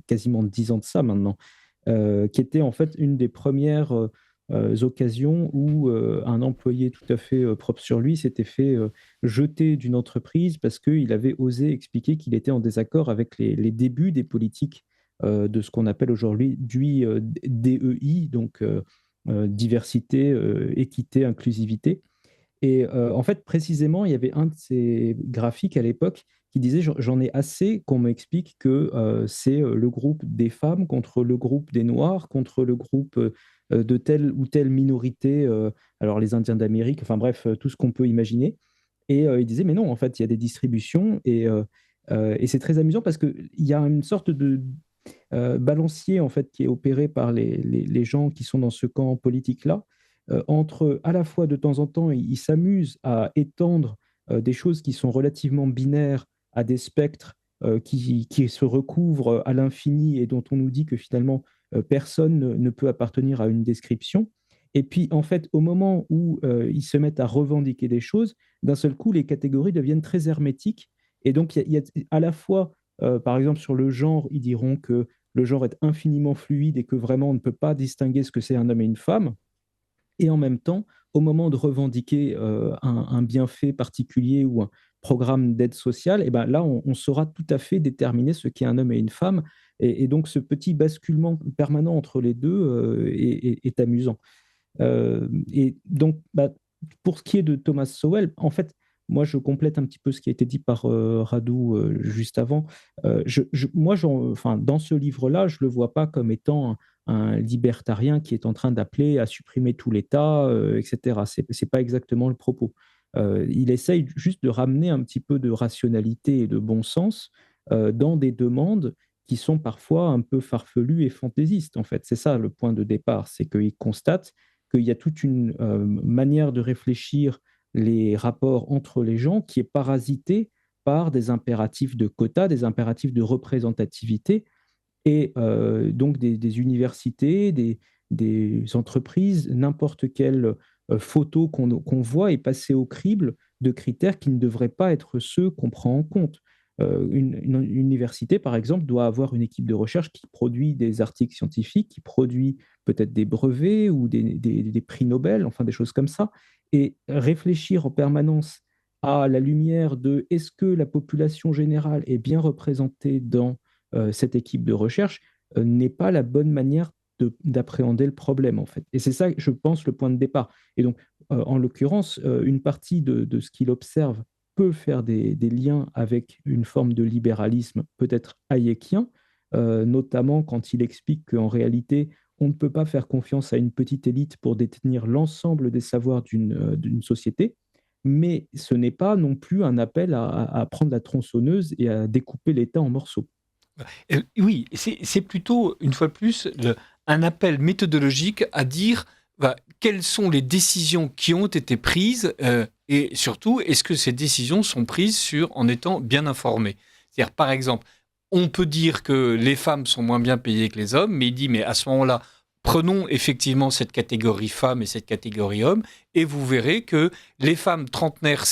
quasiment 10 ans de ça maintenant, qui était en fait une des premières occasions où un employé tout à fait propre sur lui s'était fait jeter d'une entreprise parce qu'il avait osé expliquer qu'il était en désaccord avec les débuts des politiques de ce qu'on appelle aujourd'hui DEI, donc diversité, équité, inclusivité. Et en fait, précisément, il y avait un de ces graphiques à l'époque qui disait, j'en ai assez qu'on m'explique que c'est le groupe des femmes contre le groupe des Noirs, contre le groupe de telle ou telle minorité, alors les Indiens d'Amérique, enfin bref, tout ce qu'on peut imaginer. Et il disait, mais non, en fait, il y a des distributions et c'est très amusant parce qu'il y a une sorte de balancier en fait qui est opéré par les gens qui sont dans ce camp politique-là, entre à la fois de temps en temps, ils s'amusent à étendre des choses qui sont relativement binaires à des spectres qui se recouvrent à l'infini et dont on nous dit que finalement personne ne peut appartenir à une description. Et puis, en fait, au moment où ils se mettent à revendiquer des choses, d'un seul coup, les catégories deviennent très hermétiques. Et donc, il y a à la fois, par exemple, sur le genre, ils diront que le genre est infiniment fluide et que vraiment on ne peut pas distinguer ce que c'est un homme et une femme. Et en même temps, au moment de revendiquer un bienfait particulier ou un programme d'aide sociale, et ben là, on saura tout à fait déterminer ce qu'est un homme et une femme. Et donc, ce petit basculement permanent entre les deux est amusant. Et donc, bah, pour ce qui est de Thomas Sowell, en fait, moi, je complète un petit peu ce qui a été dit par Radou juste avant. Moi, enfin, dans ce livre-là, je ne le vois pas comme étant un libertarien qui est en train d'appeler à supprimer tout l'État, etc. C'est pas exactement le propos. Il essaye juste de ramener un petit peu de rationalité et de bon sens dans des demandes qui sont parfois un peu farfelues et fantaisistes, en fait. C'est ça le point de départ, c'est qu'il constate qu'il y a toute une manière de réfléchir les rapports entre les gens qui est parasitée par des impératifs de quotas, des impératifs de représentativité, et donc des universités, des entreprises, n'importe quelle photo qu'on voit est passée au crible de critères qui ne devraient pas être ceux qu'on prend en compte. Une université, par exemple, doit avoir une équipe de recherche qui produit des articles scientifiques, qui produit peut-être des brevets ou des prix Nobel, enfin des choses comme ça, et réfléchir en permanence à la lumière de est-ce que la population générale est bien représentée dans cette équipe de recherche n'est pas la bonne manière d'appréhender le problème, en fait. Et c'est ça, je pense, le point de départ. Et donc, en l'occurrence, une partie de ce qu'il observe peut faire des liens avec une forme de libéralisme peut-être hayekien, notamment quand il explique qu'en réalité, on ne peut pas faire confiance à une petite élite pour détenir l'ensemble des savoirs d'une société, mais ce n'est pas non plus un appel à prendre la tronçonneuse et à découper l'État en morceaux. Oui, c'est plutôt, une fois de plus, un appel méthodologique à dire quelles sont les décisions qui ont été prises et surtout, est-ce que ces décisions sont prises en étant bien informées. C'est-à-dire, par exemple, on peut dire que les femmes sont moins bien payées que les hommes, mais il dit, mais à ce moment-là, prenons effectivement cette catégorie femmes et cette catégorie hommes, et vous verrez que les femmes trentenaires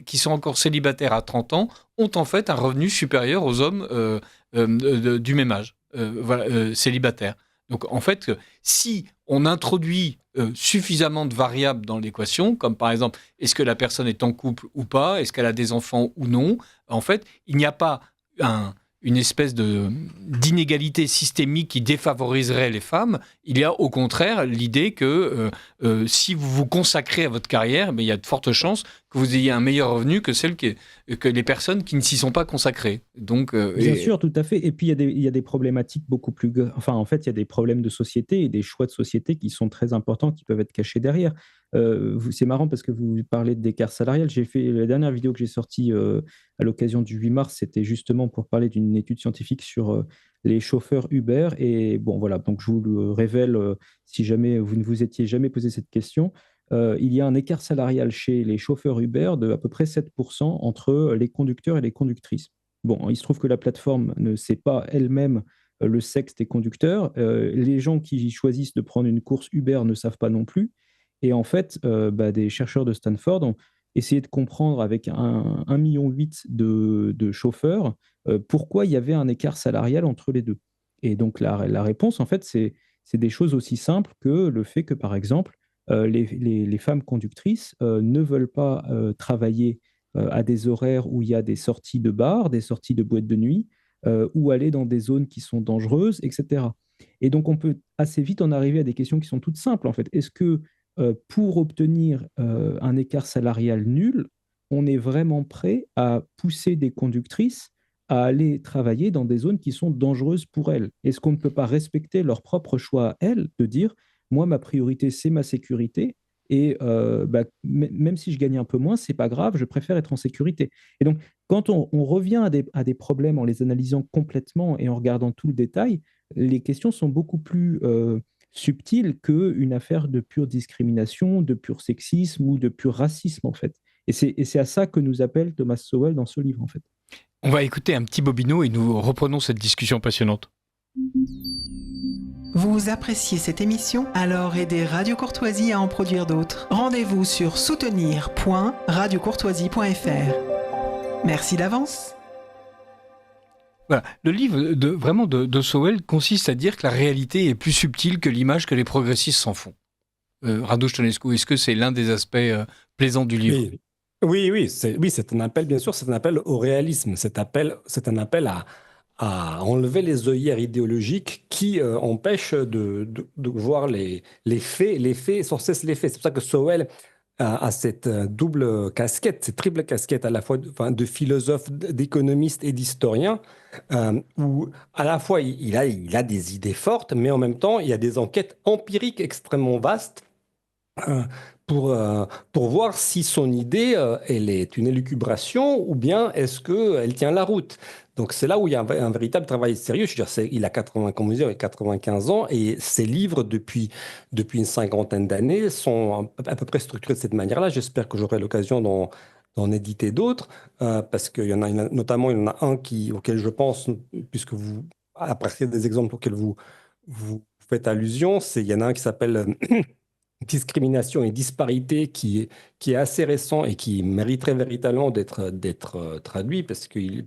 qui sont encore célibataires à 30 ans ont en fait un revenu supérieur aux hommes du même âge, célibataires. Donc en fait, si on introduit suffisamment de variables dans l'équation, comme par exemple, est-ce que la personne est en couple ou pas, est-ce qu'elle a des enfants ou non, en fait, il n'y a pas une espèce d'inégalité systémique qui défavoriserait les femmes. Il y a au contraire l'idée que si vous vous consacrez à votre carrière, il y a de fortes chances que vous ayez un meilleur revenu que les personnes qui ne s'y sont pas consacrées. Donc, Bien sûr, tout à fait. Et puis, il y a des problématiques beaucoup plus... Enfin, en fait, il y a des problèmes de société et des choix de société qui sont très importants, qui peuvent être cachés derrière. C'est marrant parce que vous parlez d'écart salarial. La dernière vidéo que j'ai sortie à l'occasion du 8 mars, c'était justement pour parler d'une étude scientifique sur les chauffeurs Uber. Et bon, voilà, donc je vous le révèle, si jamais vous ne vous étiez jamais posé cette question, il y a un écart salarial chez les chauffeurs Uber de à peu près 7% entre les conducteurs et les conductrices. Bon, il se trouve que la plateforme ne sait pas elle-même le sexe des conducteurs. Les gens qui choisissent de prendre une course Uber ne savent pas non plus. Et en fait, des chercheurs de Stanford ont essayé de comprendre avec 1,8 million de chauffeurs pourquoi il y avait un écart salarial entre les deux. Et donc la réponse, en fait, c'est des choses aussi simples que le fait que, par exemple, les femmes conductrices ne veulent pas travailler à des horaires où il y a des sorties de bars, des sorties de boîtes de nuit, ou aller dans des zones qui sont dangereuses, etc. Et donc, on peut assez vite en arriver à des questions qui sont toutes simples, en fait. Est-ce que pour obtenir un écart salarial nul, on est vraiment prêt à pousser des conductrices à aller travailler dans des zones qui sont dangereuses pour elles? Est-ce qu'on ne peut pas respecter leur propre choix à elles de dire, moi, ma priorité, c'est ma sécurité, et même si je gagne un peu moins, c'est pas grave, je préfère être en sécurité. Et donc, quand on revient à des problèmes en les analysant complètement et en regardant tout le détail, les questions sont beaucoup plus subtiles qu'une affaire de pure discrimination, de pur sexisme ou de pur racisme, en fait. Et c'est à ça que nous appelle Thomas Sowell dans ce livre, en fait. On va écouter un petit bobino et nous reprenons cette discussion passionnante. Vous appréciez cette émission? Alors aidez Radio Courtoisie à en produire d'autres. Rendez-vous sur soutenir.radiocourtoisie.fr. Merci d'avance. Voilà. Le livre de Sowell consiste à dire que la réalité est plus subtile que l'image que les progressistes s'en font. Radu Stănescu, est-ce que c'est l'un des aspects plaisants du livre? Oui, c'est un appel, bien sûr, c'est un appel au réalisme, c'est un appel à enlever les œillères idéologiques qui empêchent de voir les faits sans cesse les faits. C'est pour ça que Sowell à cette double casquette, cette triple casquette à la fois de philosophe, d'économiste et d'historien, où à la fois il a des idées fortes, mais en même temps il y a des enquêtes empiriques extrêmement vastes euh, pour voir si son idée, elle est une élucubration ou bien est-ce qu'elle tient la route. Donc c'est là où il y a un véritable travail sérieux. Je veux dire, il a 80, comme vous disiez, il a 95 ans et ses livres depuis une cinquantaine d'années sont à peu près structurés de cette manière-là. J'espère que j'aurai l'occasion d'en éditer d'autres parce qu'il y en a notamment il y en a un auquel je pense, puisque à partir des exemples auxquels vous faites allusion, il y en a un qui s'appelle Discrimination et disparité qui est assez récent et qui mériterait véritablement d'être traduit parce qu'il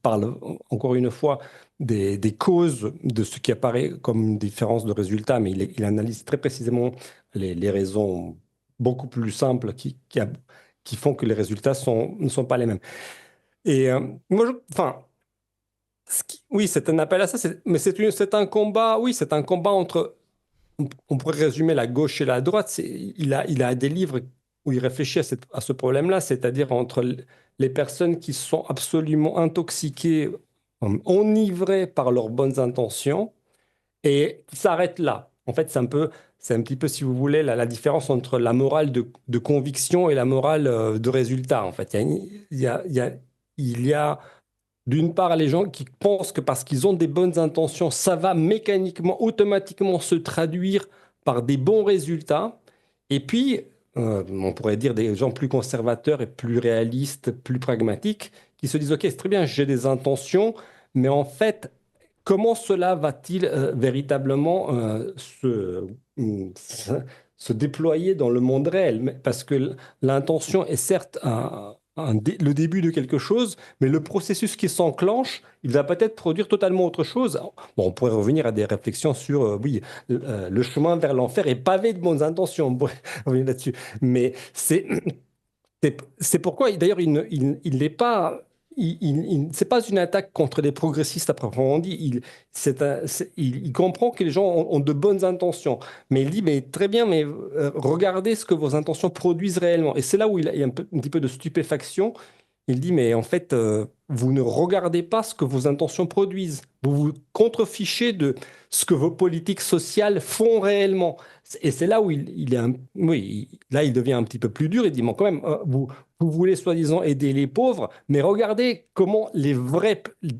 parle encore une fois des causes de ce qui apparaît comme une différence de résultat, mais il analyse très précisément les raisons beaucoup plus simples qui font que les résultats ne sont pas les mêmes. Et moi, enfin, oui, c'est un appel à ça, mais c'est un combat, oui, c'est un combat entre on pourrait résumer la gauche et la droite. Il a des livres où il réfléchit à ce problème-là, c'est-à-dire entre les personnes qui sont absolument intoxiquées, enivrées par leurs bonnes intentions, et qui s'arrêtent là. En fait, c'est un petit peu, si vous voulez, la différence entre la morale de conviction et la morale de résultat. En fait, il y a d'une part, les gens qui pensent que parce qu'ils ont des bonnes intentions, ça va mécaniquement, automatiquement se traduire par des bons résultats. Et puis, on pourrait dire des gens plus conservateurs et plus réalistes, plus pragmatiques, qui se disent, OK, c'est très bien, j'ai des intentions, mais en fait, comment cela va-t-il véritablement se déployer dans le monde réel? Parce que l'intention est certes le début de quelque chose, mais le processus qui s'enclenche, il va peut-être produire totalement autre chose. Bon, on pourrait revenir à des réflexions sur, oui, le chemin vers l'enfer est pavé de bonnes intentions. On pourrait revenir là-dessus. Mais c'est pourquoi, d'ailleurs, il n'est pas... c'est pas une attaque contre les progressistes à proprement dit. Il comprend que les gens ont de bonnes intentions. Mais il dit, mais très bien, mais regardez ce que vos intentions produisent réellement. Et c'est là où il y a un petit peu de stupéfaction. Il dit, mais en fait, vous ne regardez pas ce que vos intentions produisent. Vous vous contrefichez de ce que vos politiques sociales font réellement. Et c'est là où là, il devient un petit peu plus dur. Il dit, mais quand même, vous voulez soi-disant aider les pauvres, mais regardez comment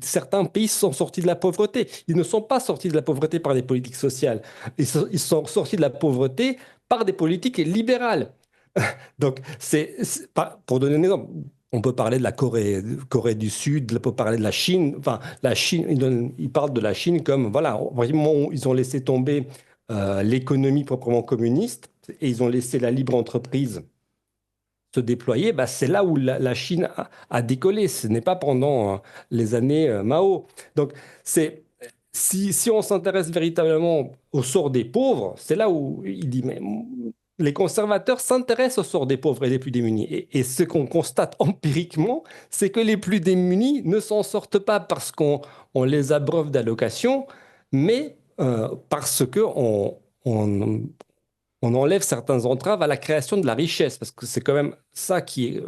certains pays sont sortis de la pauvreté. Ils ne sont pas sortis de la pauvreté par des politiques sociales. Ils sont sortis de la pauvreté par des politiques libérales. Donc, pour donner un exemple, on peut parler de la Corée du Sud, on peut parler de la Chine. Enfin, la Chine, il parle de la Chine comme, voilà, vraiment, ils ont laissé tomber l'économie proprement communiste et ils ont laissé la libre entreprise se déployer. Bah, c'est là où la Chine a décollé. Ce n'est pas pendant les années Mao. Donc, si on s'intéresse véritablement au sort des pauvres, c'est là où il dit, mais les conservateurs s'intéressent au sort des pauvres et des plus démunis. Et ce qu'on constate empiriquement, c'est que les plus démunis ne s'en sortent pas parce qu'on les abreuve d'allocations, mais parce qu'on enlève certaines entraves à la création de la richesse. Parce que c'est quand même ça qui est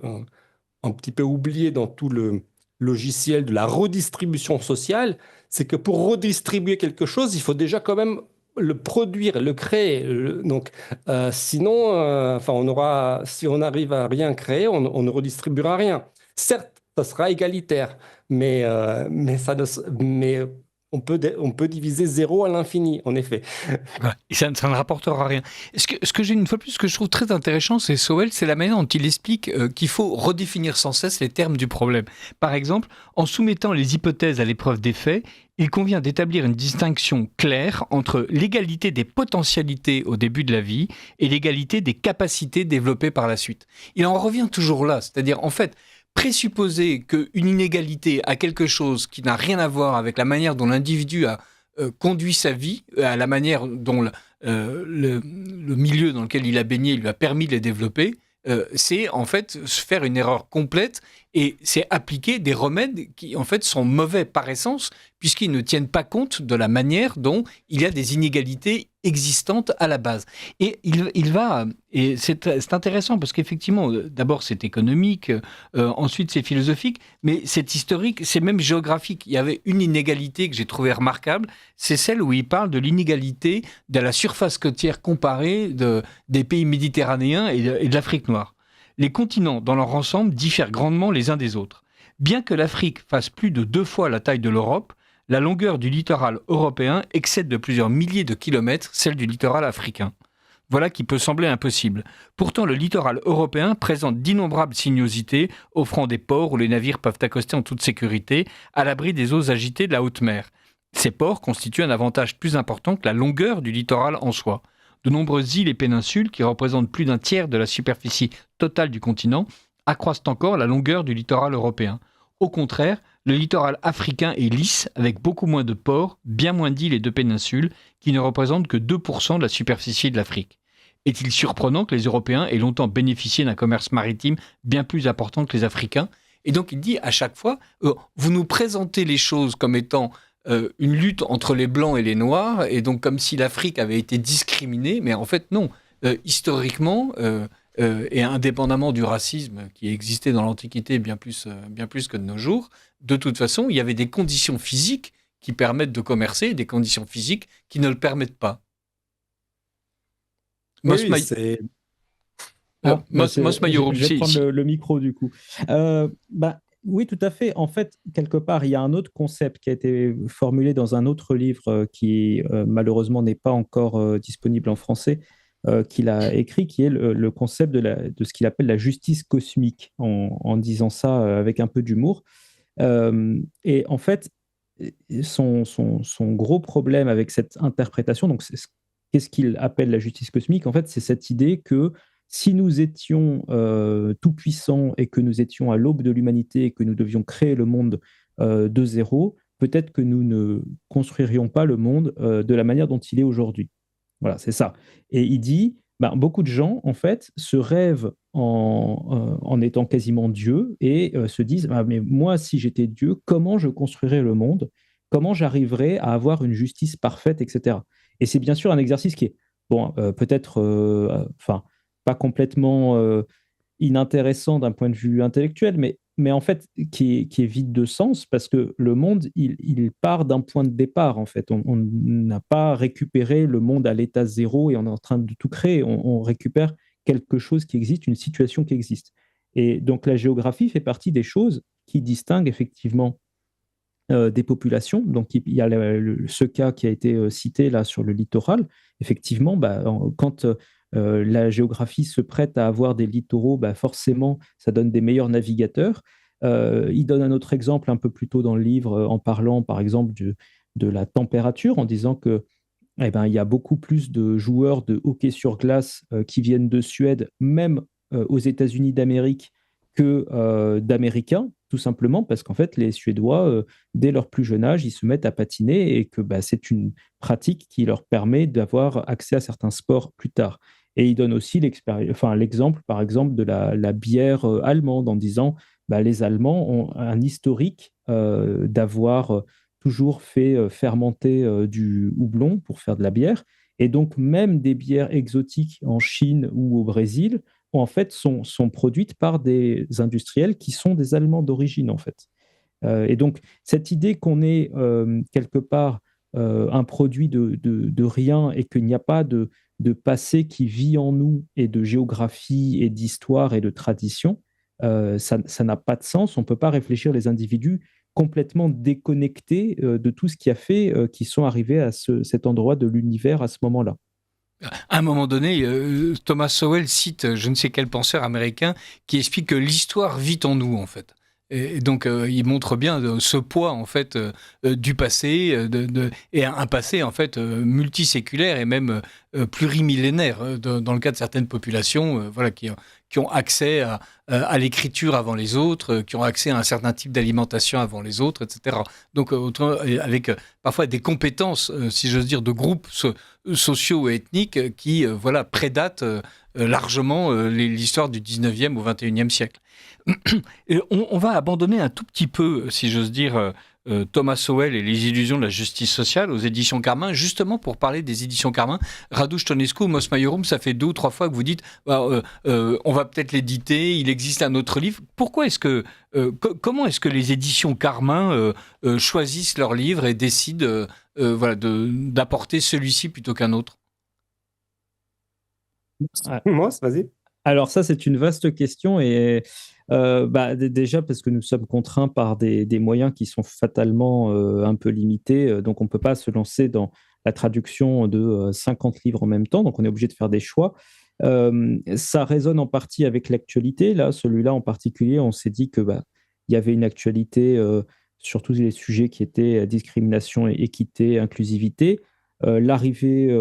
un petit peu oublié dans tout le logiciel de la redistribution sociale, c'est que pour redistribuer quelque chose, il faut déjà quand même le produire, le créer. Donc, sinon, si on n'arrive à rien créer, on ne redistribuera rien. Certes, ça sera égalitaire, mais on peut diviser 0 à l'infini, en effet. Ouais, et ça ne rapportera rien. Ce que j'ai une fois plus, ce que je trouve très intéressant, c'est Sowell, c'est la manière dont il explique qu'il faut redéfinir sans cesse les termes du problème. Par exemple, en soumettant les hypothèses à l'épreuve des faits, il convient d'établir une distinction claire entre l'égalité des potentialités au début de la vie et l'égalité des capacités développées par la suite. Il en revient toujours là, c'est-à-dire en fait, présupposer qu'une inégalité a quelque chose qui n'a rien à voir avec la manière dont l'individu a conduit sa vie, à la manière dont le milieu dans lequel il a baigné lui a permis de les développer, c'est en fait faire une erreur complète et c'est appliquer des remèdes qui en fait sont mauvais par essence puisqu'ils ne tiennent pas compte de la manière dont il y a des inégalités existante à la base. Et il va, et c'est intéressant parce qu'effectivement, d'abord c'est économique, ensuite c'est philosophique, mais c'est historique, c'est même géographique. Il y avait une inégalité que j'ai trouvée remarquable, c'est celle où il parle de l'inégalité de la surface côtière comparée des pays méditerranéens et de l'Afrique noire. Les continents, dans leur ensemble, diffèrent grandement les uns des autres. Bien que l'Afrique fasse plus de 2 fois la taille de l'Europe, la longueur du littoral européen excède de plusieurs milliers de kilomètres celle du littoral africain. Voilà qui peut sembler impossible. Pourtant, le littoral européen présente d'innombrables sinuosités, offrant des ports où les navires peuvent accoster en toute sécurité, à l'abri des eaux agitées de la haute mer. Ces ports constituent un avantage plus important que la longueur du littoral en soi. De nombreuses îles et péninsules, qui représentent plus d'un tiers de la superficie totale du continent, accroissent encore la longueur du littoral européen. Au contraire, le littoral africain est lisse, avec beaucoup moins de ports, bien moins d'îles et de péninsules, qui ne représentent que 2% de la superficie de l'Afrique. Est-il surprenant que les Européens aient longtemps bénéficié d'un commerce maritime bien plus important que les Africains ? Et donc il dit à chaque fois, vous nous présentez les choses comme étant une lutte entre les Blancs et les Noirs, et donc comme si l'Afrique avait été discriminée, mais en fait non. Historiquement, et indépendamment du racisme qui existait dans l'Antiquité bien plus que de nos jours, de toute façon, il y avait des conditions physiques qui permettent de commercer et des conditions physiques qui ne le permettent pas. Oui, c'est... Je vais prendre le micro du coup. Oui, tout à fait. En fait, quelque part, il y a un autre concept qui a été formulé dans un autre livre qui malheureusement n'est pas encore disponible en français, qu'il a écrit, qui est le concept de ce qu'il appelle la justice cosmique, en disant ça avec un peu d'humour. Et en fait, son gros problème avec cette interprétation, donc qu'est-ce qu'il appelle la justice cosmique? En fait, c'est cette idée que si nous étions tout-puissants et que nous étions à l'aube de l'humanité et que nous devions créer le monde de zéro, peut-être que nous ne construirions pas le monde de la manière dont il est aujourd'hui. Voilà, c'est ça. Et il dit, beaucoup de gens, en fait, se rêvent en étant quasiment Dieu et se disent, mais moi, si j'étais Dieu, comment je construirais le monde? Comment j'arriverais à avoir une justice parfaite, etc. Et c'est bien sûr un exercice qui est, peut-être, pas complètement inintéressant d'un point de vue intellectuel, mais en fait qui est vide de sens parce que le monde, il part d'un point de départ en fait. On n'a pas récupéré le monde à l'état zéro et on est en train de tout créer. On récupère quelque chose qui existe, une situation qui existe. Et donc la géographie fait partie des choses qui distinguent effectivement des populations. Donc il y a ce cas qui a été cité là sur le littoral. Effectivement, quand la géographie se prête à avoir des littoraux, forcément, ça donne des meilleurs navigateurs. Il donne un autre exemple un peu plus tôt dans le livre en parlant, par exemple, de la température, en disant que il y a beaucoup plus de joueurs de hockey sur glace qui viennent de Suède, même aux États-Unis d'Amérique, que d'Américains, tout simplement parce qu'en fait, les Suédois, dès leur plus jeune âge, ils se mettent à patiner et que c'est une pratique qui leur permet d'avoir accès à certains sports plus tard. Et il donne aussi l'exemple, par exemple, de la bière allemande en disant les Allemands ont un historique d'avoir toujours fait fermenter du houblon pour faire de la bière. Et donc, même des bières exotiques en Chine ou au Brésil, en fait, sont produites par des industriels qui sont des Allemands d'origine, en fait. Et donc, cette idée qu'on est quelque part un produit de rien et qu'il n'y a pas de passé qui vit en nous et de géographie et d'histoire et de tradition, ça n'a pas de sens. On ne peut pas réfléchir les individus complètement déconnectés de tout ce qui a fait qu'ils sont arrivés à cet endroit de l'univers à ce moment-là. À un moment donné, Thomas Sowell cite je ne sais quel penseur américain qui explique que l'histoire vit en nous, en fait. Et donc, il montre bien ce poids, en fait, du passé, et un passé, en fait, multiséculaire et même plurimillénaire, dans le cas de certaines populations qui ont accès à l'écriture avant les autres, qui ont accès à un certain type d'alimentation avant les autres, etc. Donc, avec parfois des compétences, si j'ose dire, de groupes sociaux et ethniques qui prédatent largement l'histoire du 19e au 21e siècle. On va abandonner un tout petit peu, si j'ose dire, Thomas Sowell et les illusions de la justice sociale aux éditions Carmin, justement pour parler des éditions Carmin. Radu Stănescu, Mos Maiorum, ça fait 2 ou 3 fois que vous dites on va peut-être l'éditer, il existe un autre livre. Pourquoi est-ce que, comment est-ce que les éditions Carmin choisissent leurs livres et décident d'apporter celui-ci plutôt qu'un autre? Mos, vas-y. Alors ça, c'est une vaste question et déjà parce que nous sommes contraints par des moyens qui sont fatalement un peu limités, donc on ne peut pas se lancer dans la traduction de 50 livres en même temps, donc on est obligé de faire des choix. Ça résonne en partie avec l'actualité. Là, celui-là en particulier, on s'est dit que il y avait une actualité sur tous les sujets qui étaient discrimination, équité, inclusivité. L'arrivée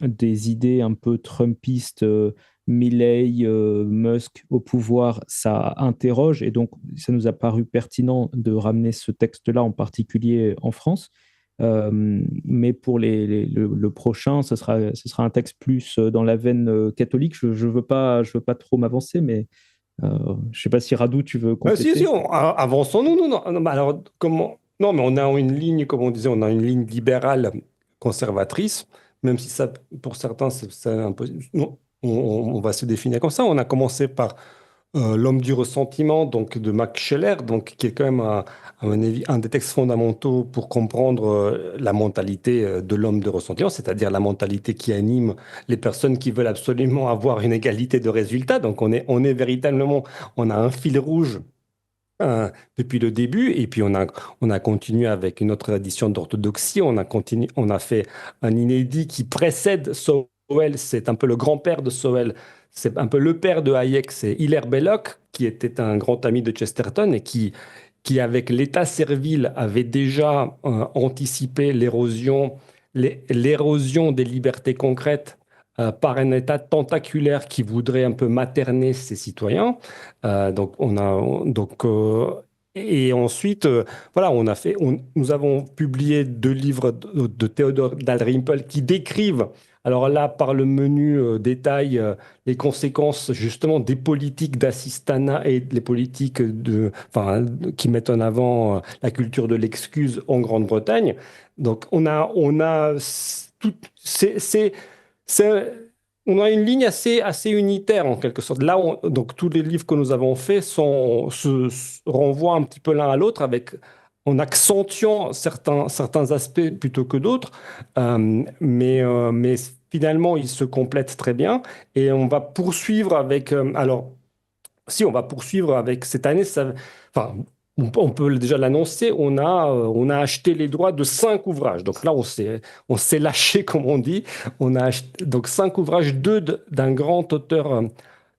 des idées un peu trumpistes, Milley, Musk au pouvoir, ça interroge et donc ça nous a paru pertinent de ramener ce texte-là en particulier en France. Mais pour le prochain, ce sera un texte plus dans la veine catholique. Je ne veux pas trop m'avancer, mais je ne sais pas si Radu, tu veux compléter. Si, avançons-nous. Non, alors, comment? Non, mais on a une ligne, comme on disait, on a une ligne libérale conservatrice, même si ça, pour certains, c'est un peu. Non, on va se définir comme ça. On a commencé par L'homme du ressentiment, donc de Max Scheler, donc qui est quand même, à mon avis, un des textes fondamentaux pour comprendre la mentalité de l'homme de ressentiment, c'est-à-dire la mentalité qui anime les personnes qui veulent absolument avoir une égalité de résultats. Donc on est véritablement, on a un fil rouge depuis le début, et puis on a continué avec une autre édition d'Orthodoxie, on a fait un inédit qui précède Sowell, c'est un peu le grand-père de Sowell, c'est un peu le père de Hayek, c'est Hilaire Belloc, qui était un grand ami de Chesterton et qui avec l'État servile, avait déjà anticipé l'érosion des libertés concrètes par un État tentaculaire qui voudrait un peu materner ses citoyens. Et ensuite, voilà, nous avons publié 2 livres de Theodor Dalrymple qui décrivent, alors là, par le menu détail, les conséquences justement des politiques d'assistanat et les politiques qui mettent en avant la culture de l'excuse en Grande-Bretagne. Donc, on a tout, on a une ligne assez unitaire en quelque sorte. Là, donc tous les livres que nous avons faits se renvoient un petit peu l'un à l'autre en accentuant certains aspects plutôt que d'autres, mais finalement ils se complètent très bien et on va poursuivre avec. On va poursuivre avec cette année. Enfin, on peut déjà l'annoncer, on a acheté les droits de 5 ouvrages. Donc là, on s'est lâché, comme on dit. On a acheté donc 5 ouvrages, 2 d'un grand auteur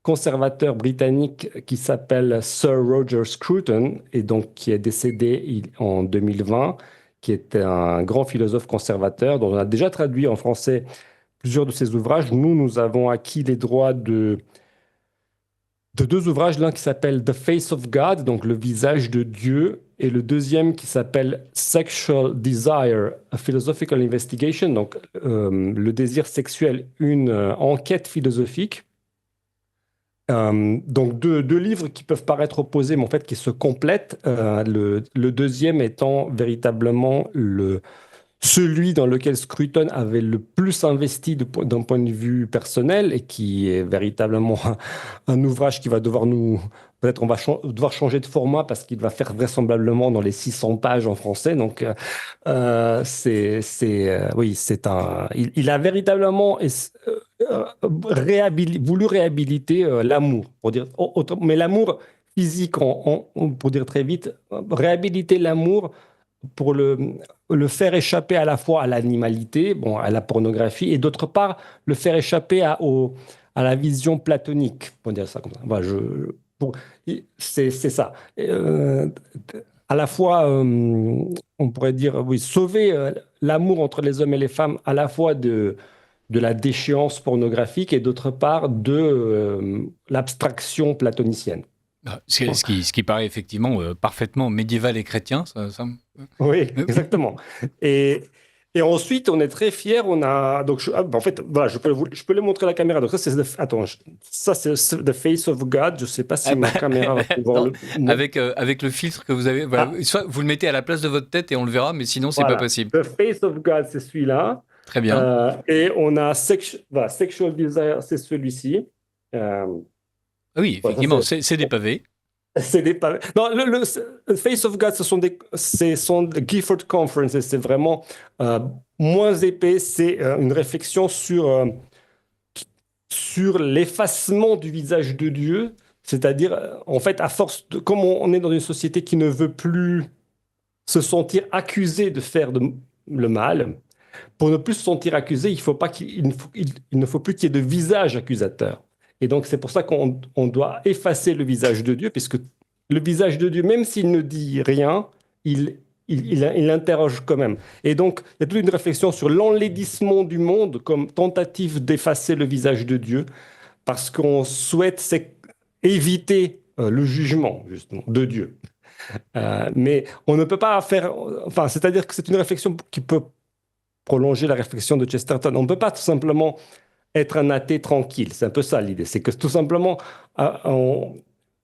conservateur britannique qui s'appelle Sir Roger Scruton, et donc qui est décédé en 2020, qui était un grand philosophe conservateur, dont on a déjà traduit en français plusieurs de ses ouvrages. Nous avons acquis les droits de 2 ouvrages, l'un qui s'appelle The Face of God, donc le visage de Dieu, et le deuxième qui s'appelle Sexual Desire, a Philosophical Investigation, donc le désir sexuel, une enquête philosophique. Donc 2 livres qui peuvent paraître opposés, mais en fait qui se complètent. Le deuxième étant véritablement celui dans lequel Scruton avait le plus investi d'un point de vue personnel, et qui est véritablement un ouvrage qui va devoir peut-être on va devoir changer de format parce qu'il va faire vraisemblablement dans les 600 pages en français. Donc, il a véritablement voulu réhabiliter l'amour, pour dire, mais l'amour physique, pour dire très vite, réhabiliter l'amour pour le faire échapper à la fois à l'animalité, à la pornographie, et d'autre part, le faire échapper à la vision platonique, pour dire ça comme ça. Voilà, c'est ça. À la fois, on pourrait dire, oui, sauver l'amour entre les hommes et les femmes, à la fois de la déchéance pornographique et d'autre part de l'abstraction platonicienne. Ce qui paraît effectivement parfaitement médiéval et chrétien, ça... Oui, exactement. Et Et ensuite, on est très fiers. On a donc en fait, voilà, je peux les montrer à la caméra. Donc ça, c'est attends, ça c'est The Face of God. Je sais pas si ma caméra va pouvoir non, avec le filtre que vous avez, voilà, soit vous le mettez à la place de votre tête et on le verra, mais sinon c'est pas possible. The Face of God, c'est celui-là. Très bien. Et on a Sexual Desire, c'est celui-ci. Oui, effectivement, c'est des pavés. C'est des pavés. Non, le Face of God, ce sont des Gifford Conferences. C'est vraiment moins épais. C'est une réflexion sur l'effacement du visage de Dieu. C'est-à-dire, en fait, à force de, comme on est dans une société qui ne veut plus se sentir accusé de faire le mal, pour ne plus se sentir accusé, il ne faut plus qu'il y ait de visage accusateur. Et donc, c'est pour ça qu'on doit effacer le visage de Dieu, puisque le visage de Dieu, même s'il ne dit rien, il interroge quand même. Et donc, il y a toute une réflexion sur l'enlaidissement du monde comme tentative d'effacer le visage de Dieu, parce qu'on souhaite éviter le jugement, justement, de Dieu. Mais on ne peut pas faire... Enfin, c'est-à-dire que c'est une réflexion qui peut prolonger la réflexion de Chesterton. On ne peut pas tout simplement être un athée tranquille. C'est un peu ça l'idée. C'est que tout simplement, on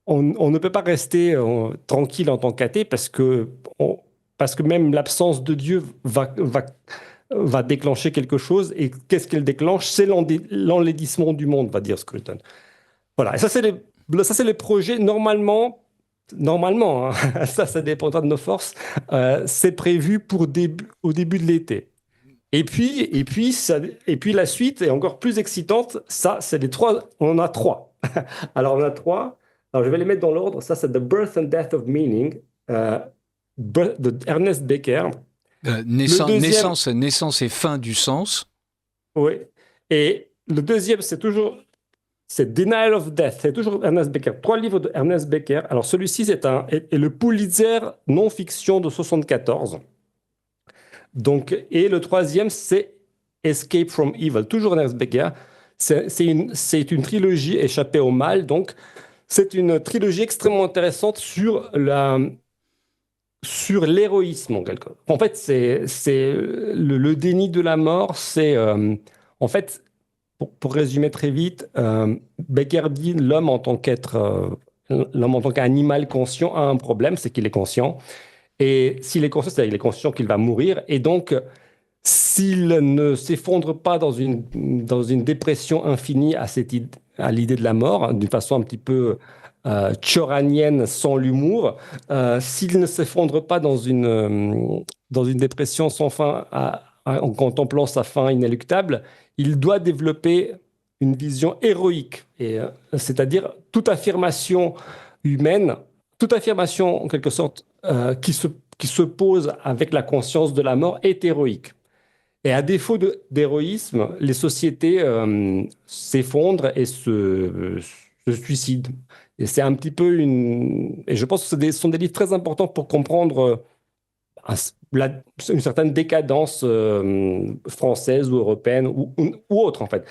ne peut pas rester tranquille en tant qu'athée parce que même l'absence de Dieu va déclencher quelque chose. Et qu'est-ce qu'elle déclenche? C'est l'enlaidissement du monde, va dire Scruton. Voilà. Et ça, c'est les projets. Normalement, hein, ça dépendra de nos forces. C'est prévu au début de l'été. Et puis la suite est encore plus excitante. Ça, c'est les trois. On en a trois. Alors, on a trois. Alors, je vais les mettre dans l'ordre. Ça, c'est The Birth and Death of Meaning de Ernest Becker. Naissance et fin du sens. Oui. Et le deuxième, c'est Denial of Death. C'est toujours Ernest Becker. 3 livres de Ernest Becker. Alors, celui-ci est le Pulitzer non-fiction de 1974. Donc, et le troisième, c'est Escape from Evil, toujours Ernest Becker. C'est une trilogie échappée au mal. Donc, c'est une trilogie extrêmement intéressante sur l'héroïsme, en quelque sorte. En fait, c'est le déni de la mort. C'est en fait, pour résumer très vite, Becker dit l'homme en tant qu'animal conscient a un problème, c'est qu'il est conscient. Et s'il est conscient, c'est-à-dire qu'il est conscient qu'il va mourir. Et donc, s'il ne s'effondre pas dans une dépression infinie à l'idée de la mort, d'une façon un petit peu tchoranienne, sans l'humour, s'il ne s'effondre pas dans une dépression sans fin en contemplant sa fin inéluctable, il doit développer une vision héroïque, c'est-à-dire toute affirmation humaine, toute affirmation en quelque sorte qui se pose avec la conscience de la mort est héroïque. Et à défaut d'héroïsme, les sociétés s'effondrent et se suicident. Et c'est un petit peu Et je pense que ce sont des livres très importants pour comprendre une certaine décadence française ou européenne ou autre, en fait.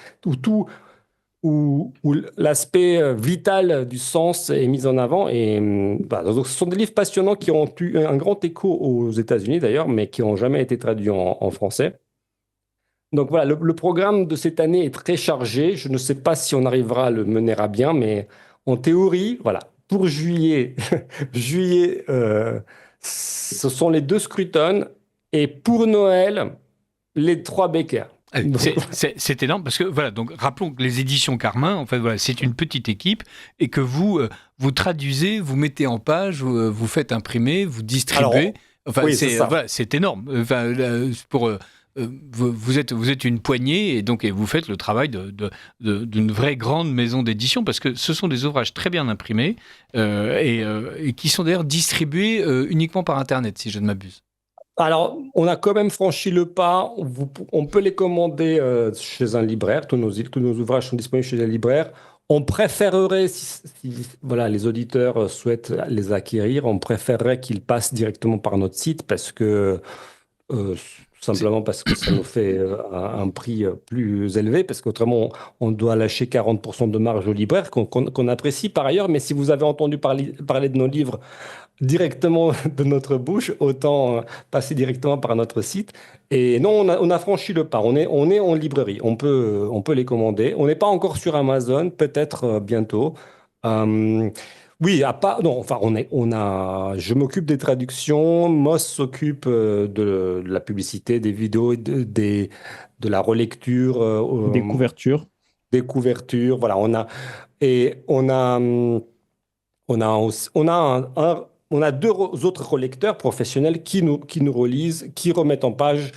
Où l'aspect vital du sens est mis en avant. Et donc ce sont des livres passionnants qui ont eu un grand écho aux États-Unis d'ailleurs, mais qui n'ont jamais été traduits en français. Donc voilà, le programme de cette année est très chargé. Je ne sais pas si on arrivera à le mener à bien, mais en théorie, voilà, pour juillet, ce sont les 2 Scruton, et pour Noël, les 3 Becker. C'est énorme parce que voilà, donc rappelons que les éditions Carmin, en fait voilà, c'est une petite équipe et que vous traduisez, vous mettez en page, vous faites imprimer, vous distribuez. Enfin, oui, c'est énorme. Enfin, vous êtes une poignée et vous faites le travail d'une vraie grande maison d'édition parce que ce sont des ouvrages très bien imprimés et qui sont d'ailleurs distribués uniquement par Internet, si je ne m'abuse. Alors, on a quand même franchi le pas. On peut les commander chez un libraire. Tous nos ouvrages sont disponibles chez les libraires. On préférerait, si voilà, les auditeurs souhaitent les acquérir, on préférerait qu'ils passent directement par notre site parce que simplement parce que ça nous fait un prix plus élevé, parce qu'autrement, on doit lâcher 40% de marge aux libraires qu'on apprécie par ailleurs. Mais si vous avez entendu parler de nos livres directement de notre bouche, autant passer directement par notre site. Et non, on a franchi le pas. On est en librairie. On peut les commander. On n'est pas encore sur Amazon, peut-être bientôt. Oui, non, enfin, je m'occupe des traductions. Moss s'occupe de la publicité, des vidéos, de la relecture, Des couvertures. des couvertures. Voilà, on a deux autres relecteurs professionnels qui nous relisent, qui remettent en page,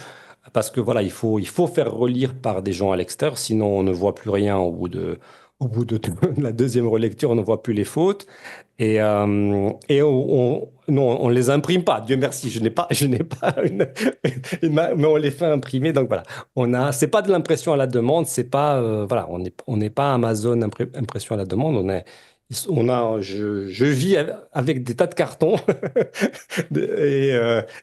parce que voilà, il faut faire relire par des gens à l'extérieur, sinon on ne voit plus rien au bout de la deuxième relecture, on ne voit plus les fautes. Et non, on les imprime pas. Dieu merci, je n'ai pas mais on les fait imprimer. Donc voilà, c'est pas de l'impression à la demande, c'est pas, voilà, on n'est pas Amazon impression à la demande. Je vis avec des tas de cartons et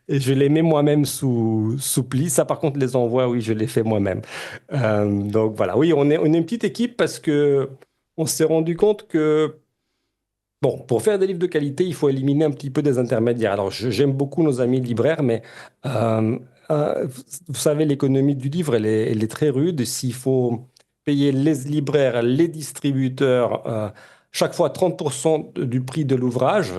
je les mets moi-même sous pli. Ça, par contre, les envois, oui, je les fais moi-même. Donc voilà, oui, on est une petite équipe parce que on s'est rendu compte que bon, pour faire des livres de qualité, il faut éliminer un petit peu des intermédiaires. Alors, j'aime beaucoup nos amis libraires, mais vous savez, l'économie du livre, elle est très rude. S'il faut payer les libraires, les distributeurs, chaque fois 30% du prix de l'ouvrage,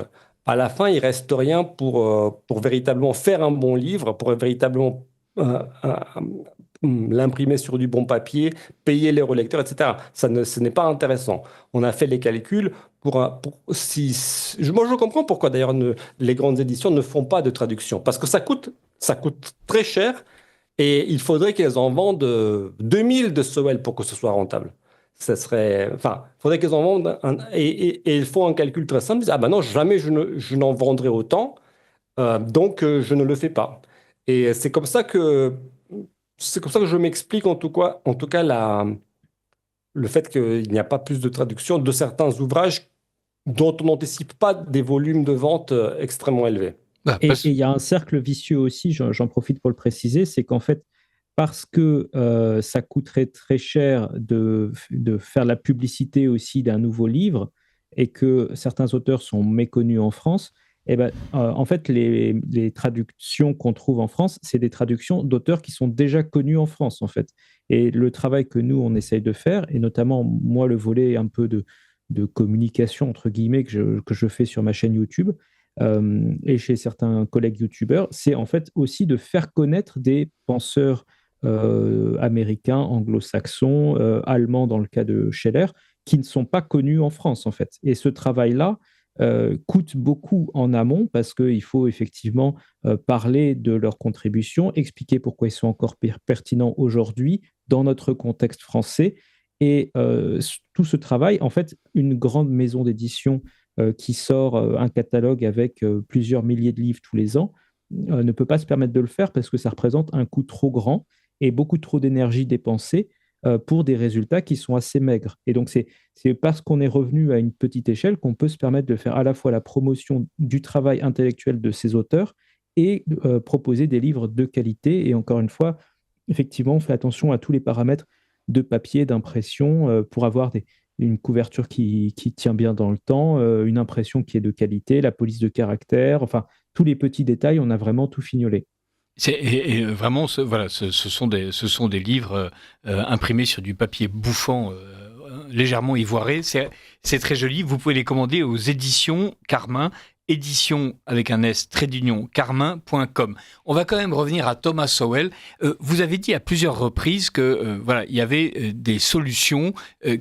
à la fin, il reste rien pour véritablement faire un bon livre, pour véritablement l'imprimer sur du bon papier, payer les relecteurs, etc. Ce n'est pas intéressant. On a fait les calculs. Moi, je comprends pourquoi d'ailleurs les grandes éditions ne font pas de traduction, parce que ça coûte très cher et il faudrait qu'elles en vendent 2000 de Sewell pour que ce soit rentable. Il faudrait qu'elles en vendent et ils font un calcul très simple. Ils disent, ah ben non, jamais je n'en vendrai autant, donc je ne le fais pas. Et c'est comme ça que je m'explique en tout cas le fait qu'il n'y a pas plus de traduction de certains ouvrages dont on n'anticipe pas des volumes de vente extrêmement élevés. Et il y a un cercle vicieux aussi, j'en profite pour le préciser, c'est qu'en fait, parce que ça coûterait très cher de faire la publicité aussi d'un nouveau livre et que certains auteurs sont méconnus en France, eh ben, en fait, les traductions qu'on trouve en France, c'est des traductions d'auteurs qui sont déjà connus en France, en fait. Et le travail que nous, on essaye de faire, et notamment moi, le volet un peu de communication, entre guillemets, que je fais sur ma chaîne YouTube, et chez certains collègues youtubeurs, c'est en fait aussi de faire connaître des penseurs américains, anglo-saxons, allemands dans le cas de Scheller, qui ne sont pas connus en France en fait. Et ce travail-là coûte beaucoup en amont parce qu'il faut effectivement parler de leurs contributions, expliquer pourquoi ils sont encore pertinents aujourd'hui dans notre contexte français. Et tout ce travail, en fait, une grande maison d'édition qui sort un catalogue avec plusieurs milliers de livres tous les ans, ne peut pas se permettre de le faire parce que ça représente un coût trop grand et beaucoup trop d'énergie dépensée pour des résultats qui sont assez maigres. Et donc, c'est parce qu'on est revenu à une petite échelle qu'on peut se permettre de faire à la fois la promotion du travail intellectuel de ces auteurs et proposer des livres de qualité. Et encore une fois, effectivement, on fait attention à tous les paramètres de papier, d'impression, pour avoir une couverture qui tient bien dans le temps, une impression qui est de qualité, la police de caractère, enfin, tous les petits détails, on a vraiment tout fignolé. Vraiment, ce sont des livres imprimés sur du papier bouffant, légèrement ivoiré. C'est très joli. Vous pouvez les commander aux éditions Carmin, édition avec un S, trait d'union, carmin.com. On va quand même revenir à Thomas Sowell. Vous avez dit à plusieurs reprises que il y avait des solutions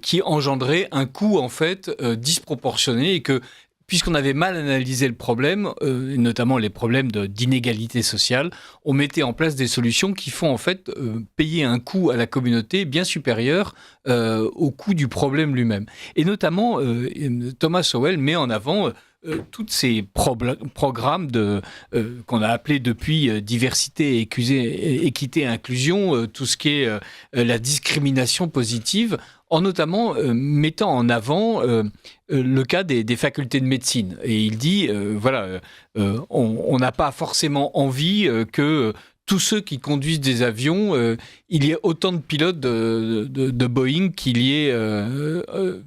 qui engendraient un coût en fait disproportionné et que puisqu'on avait mal analysé le problème, notamment les problèmes d'inégalité sociale, on mettait en place des solutions qui font en fait payer un coût à la communauté bien supérieur au coût du problème lui-même. Et notamment, Thomas Sowell met en avant tous ces programmes qu'on a appelés depuis diversité, équité et inclusion, tout ce qui est la discrimination positive, en notamment mettant en avant le cas des facultés de médecine. Et il dit, on n'a pas forcément envie que tous ceux qui conduisent des avions, il y ait autant de pilotes de Boeing qu'il y ait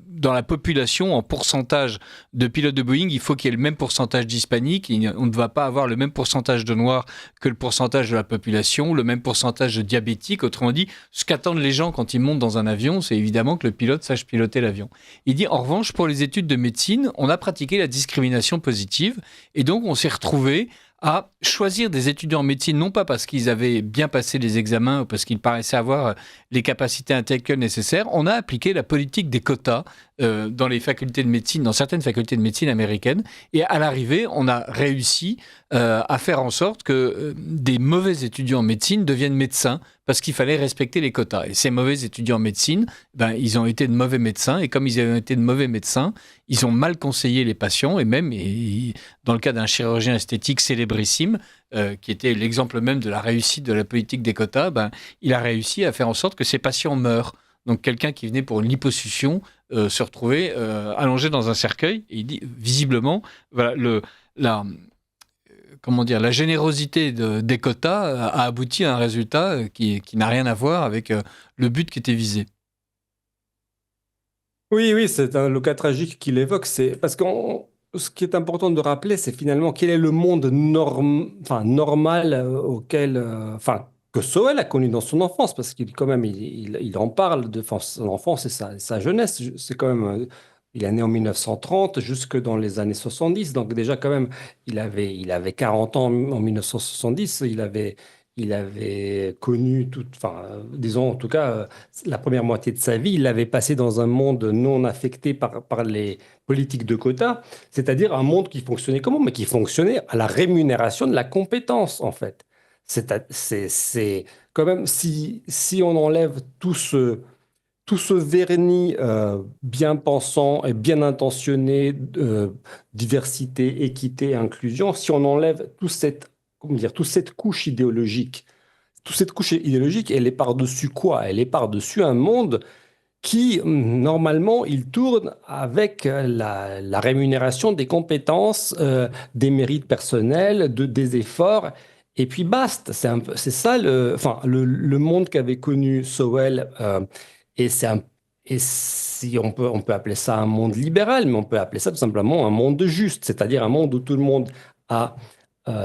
dans la population en pourcentage de pilotes de Boeing. Il faut qu'il y ait le même pourcentage d'hispaniques. On ne va pas avoir le même pourcentage de noirs que le pourcentage de la population, le même pourcentage de diabétiques. Autrement dit, ce qu'attendent les gens quand ils montent dans un avion, c'est évidemment que le pilote sache piloter l'avion. Il dit, en revanche, pour les études de médecine, on a pratiqué la discrimination positive et donc on s'est retrouvé à choisir des étudiants en médecine, non pas parce qu'ils avaient bien passé les examens ou parce qu'ils paraissaient avoir les capacités intellectuelles nécessaires. On a appliqué la politique des quotas dans les facultés de médecine, dans certaines facultés de médecine américaines. Et à l'arrivée, on a réussi à faire en sorte que des mauvais étudiants en médecine deviennent médecins parce qu'il fallait respecter les quotas. Et ces mauvais étudiants en médecine, ils ont été de mauvais médecins. Et comme ils ont été de mauvais médecins, ils ont mal conseillé les patients. Et même, dans le cas d'un chirurgien esthétique célébrissime, qui était l'exemple même de la réussite de la politique des quotas, il a réussi à faire en sorte que ces patients meurent. Donc quelqu'un qui venait pour une liposuction se retrouvait allongé dans un cercueil. Et il dit, visiblement, voilà, la générosité des quotas a abouti à un résultat qui n'a rien à voir avec le but qui était visé. Oui, c'est le cas tragique qu'il évoque. C'est parce que ce qui est important de rappeler, c'est finalement quel est le monde normal auquel, que Sowell a connu dans son enfance, parce qu'il quand même, il en parle de son enfance et sa jeunesse. C'est quand même, il est né en 1930, jusque dans les années 70. Donc déjà quand même, il avait 40 ans en 1970. Il avait connu disons en tout cas, la première moitié de sa vie, il l'avait passé dans un monde non affecté par les politiques de quotas, c'est-à-dire un monde qui fonctionnait comment? Mais qui fonctionnait à la rémunération de la compétence, en fait. C'est quand même, si on enlève tout ce vernis bien pensant et bien intentionné, diversité, équité, inclusion, si on enlève toute cette couche idéologique, elle est par-dessus quoi? Elle est par-dessus un monde qui, normalement, il tourne avec la rémunération des compétences, des mérites personnels, des efforts, et puis basta. C'est ça le monde qu'avait connu Sowell, et et si on peut appeler ça un monde libéral, mais on peut appeler ça tout simplement un monde juste, c'est-à-dire un monde où tout le monde a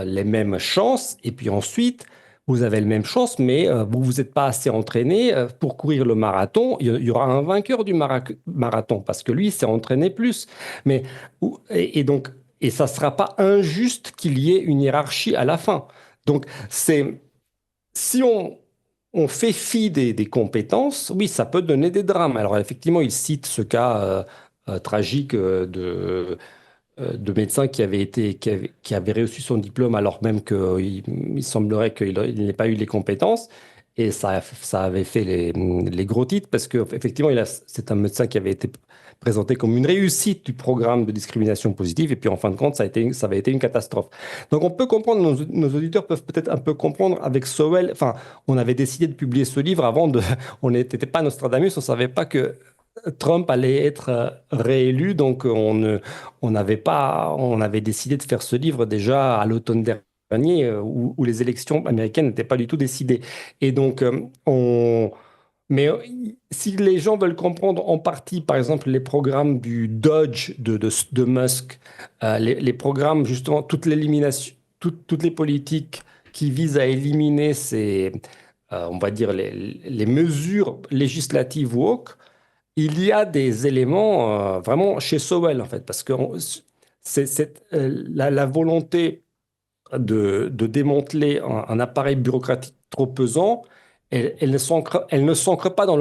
les mêmes chances, et puis ensuite, vous avez les mêmes chances, mais vous n'êtes pas assez entraîné pour courir le marathon. Il y aura un vainqueur du marathon, parce que lui, il s'est entraîné plus. Mais, et ça ne sera pas injuste qu'il y ait une hiérarchie à la fin. Donc, si on fait fi des compétences, oui, ça peut donner des drames. Alors, effectivement, il cite ce cas tragique de médecin qui avait reçu son diplôme alors même qu'il semblerait qu'il n'ait pas eu les compétences. Et ça avait fait les gros titres parce qu'effectivement, c'est un médecin qui avait été présenté comme une réussite du programme de discrimination positive. Et puis, en fin de compte, ça avait été une catastrophe. Donc, on peut comprendre, nos auditeurs peuvent peut-être un peu comprendre avec Sowell. Enfin, on avait décidé de publier ce livre on n'était pas Nostradamus, on ne savait pas que Trump allait être réélu, donc on avait décidé de faire ce livre déjà à l'automne dernier, où les élections américaines n'étaient pas du tout décidées. Et donc, si les gens veulent comprendre en partie, par exemple, les programmes du Dodge de Musk, les programmes, justement, toute l'élimination, toutes les politiques qui visent à éliminer on va dire, les mesures législatives woke, il y a des éléments vraiment chez Sowell, en fait, parce que la volonté de démanteler un appareil bureaucratique trop pesant, elle ne s'ancre pas dans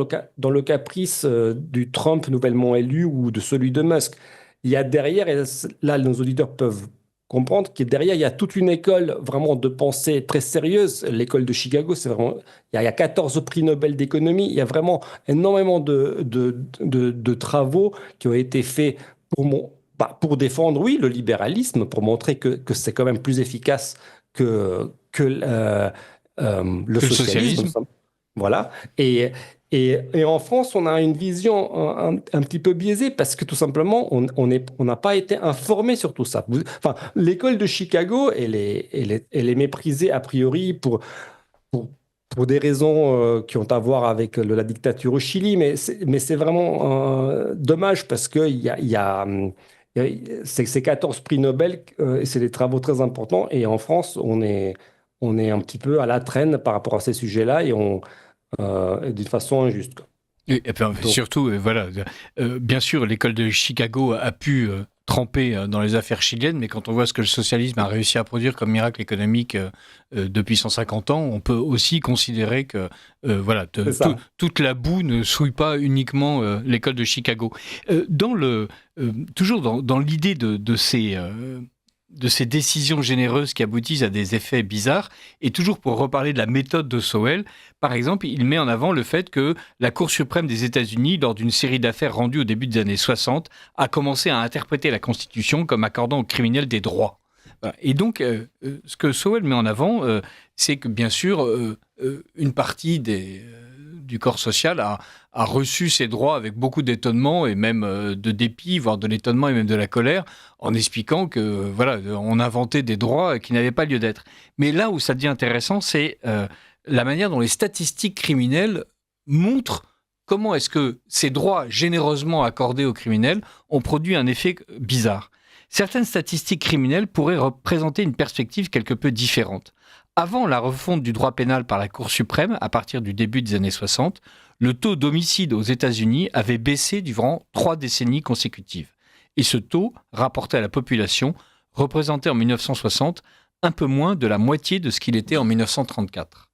le caprice du Trump nouvellement élu ou de celui de Musk. Il y a derrière, et là nos auditeurs peuvent comprendre que derrière, il y a toute une école vraiment de pensée très sérieuse. L'école de Chicago, c'est vraiment, il y a 14 prix Nobel d'économie. Il y a vraiment énormément de travaux qui ont été faits pour défendre, oui, le libéralisme, pour montrer que c'est quand même plus efficace que le socialisme. Voilà. Et en France, on a une vision un petit peu biaisée parce que tout simplement, on n'a pas été informé sur tout ça. L'école de Chicago, elle est méprisée a priori pour, pour des raisons qui ont à voir avec la dictature au Chili, mais c'est vraiment dommage parce que c'est 14 prix Nobel, et c'est des travaux très importants. Et en France, on est un petit peu à la traîne par rapport à ces sujets-là et d'une façon injuste, quoi. Et puis, Donc, surtout, voilà, bien sûr, l'école de Chicago a pu tremper dans les affaires chiliennes, mais quand on voit ce que le socialisme a réussi à produire comme miracle économique depuis 150 ans, on peut aussi considérer que voilà, c'est ça. toute la boue ne souille pas uniquement l'école de Chicago. Toujours dans l'idée de ces décisions généreuses qui aboutissent à des effets bizarres. Et toujours pour reparler de la méthode de Sowell, par exemple, il met en avant le fait que la Cour suprême des États-Unis, lors d'une série d'affaires rendues au début des années 60, a commencé à interpréter la Constitution comme accordant aux criminels des droits. Voilà. Et donc, ce que Sowell met en avant, c'est que, bien sûr, une partie du corps social a reçu ces droits avec beaucoup d'étonnement et même de dépit, voire de l'étonnement et même de la colère, en expliquant que voilà, on inventait des droits qui n'avaient pas lieu d'être. Mais là où ça devient intéressant, c'est la manière dont les statistiques criminelles montrent comment est-ce que ces droits généreusement accordés aux criminels ont produit un effet bizarre. Certaines statistiques criminelles pourraient représenter une perspective quelque peu différente. Avant la refonte du droit pénal par la Cour suprême, à partir du début des années 60, le taux d'homicide aux États-Unis avait baissé durant 3 décennies consécutives. Et ce taux, rapporté à la population, représentait en 1960 un peu moins de la moitié de ce qu'il était en 1934.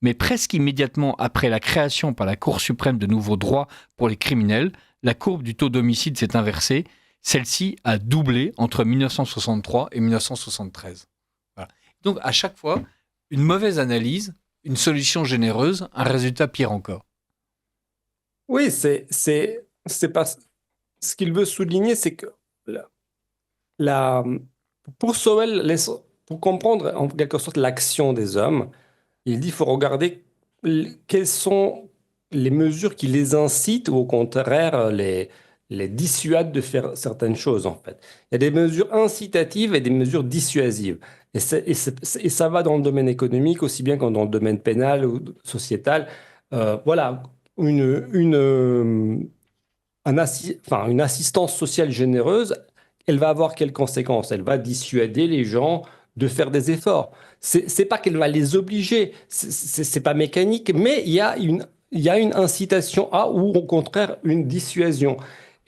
Mais presque immédiatement après la création par la Cour suprême de nouveaux droits pour les criminels, la courbe du taux d'homicide s'est inversée. Celle-ci a doublé entre 1963 et 1973. Voilà. Donc à chaque fois, une mauvaise analyse, une solution généreuse, un résultat pire encore. Oui, c'est pas ce qu'il veut souligner, c'est que la, la- pour Sowell, pour comprendre en quelque sorte l'action des hommes, il dit qu'il faut regarder quelles sont les mesures qui les incitent ou au contraire les dissuadent de faire certaines choses en fait. Il y a des mesures incitatives et des mesures dissuasives. Et ça va dans le domaine économique aussi bien que dans le domaine pénal ou sociétal. Voilà, une assistance sociale généreuse, elle va avoir quelles conséquences? Elle va dissuader les gens de faire des efforts. C'est pas qu'elle va les obliger, c'est pas mécanique, mais il y a une incitation à ou au contraire une dissuasion.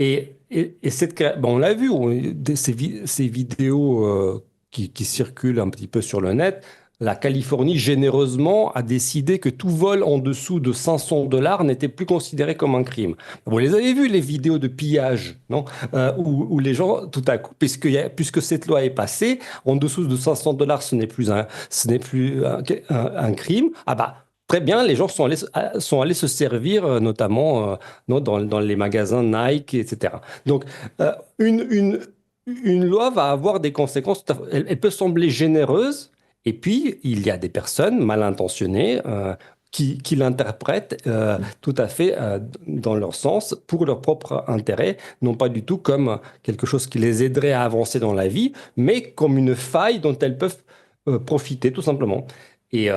On l'a vu, ces vidéos qui circulent un petit peu sur le net. La Californie, généreusement, a décidé que tout vol en dessous de $500 n'était plus considéré comme un crime. Vous les avez vus, les vidéos de pillage, non? Où les gens, tout à coup, puisque cette loi est passée, en dessous de $500, ce n'est plus un crime. Ah bah, très bien, les gens sont allés se servir, notamment non, dans les magasins Nike, etc. Donc, une loi va avoir des conséquences. Elle peut sembler généreuse, et puis il y a des personnes mal intentionnées qui l'interprètent tout à fait dans leur sens, pour leur propre intérêt, non pas du tout comme quelque chose qui les aiderait à avancer dans la vie, mais comme une faille dont elles peuvent profiter, tout simplement. Et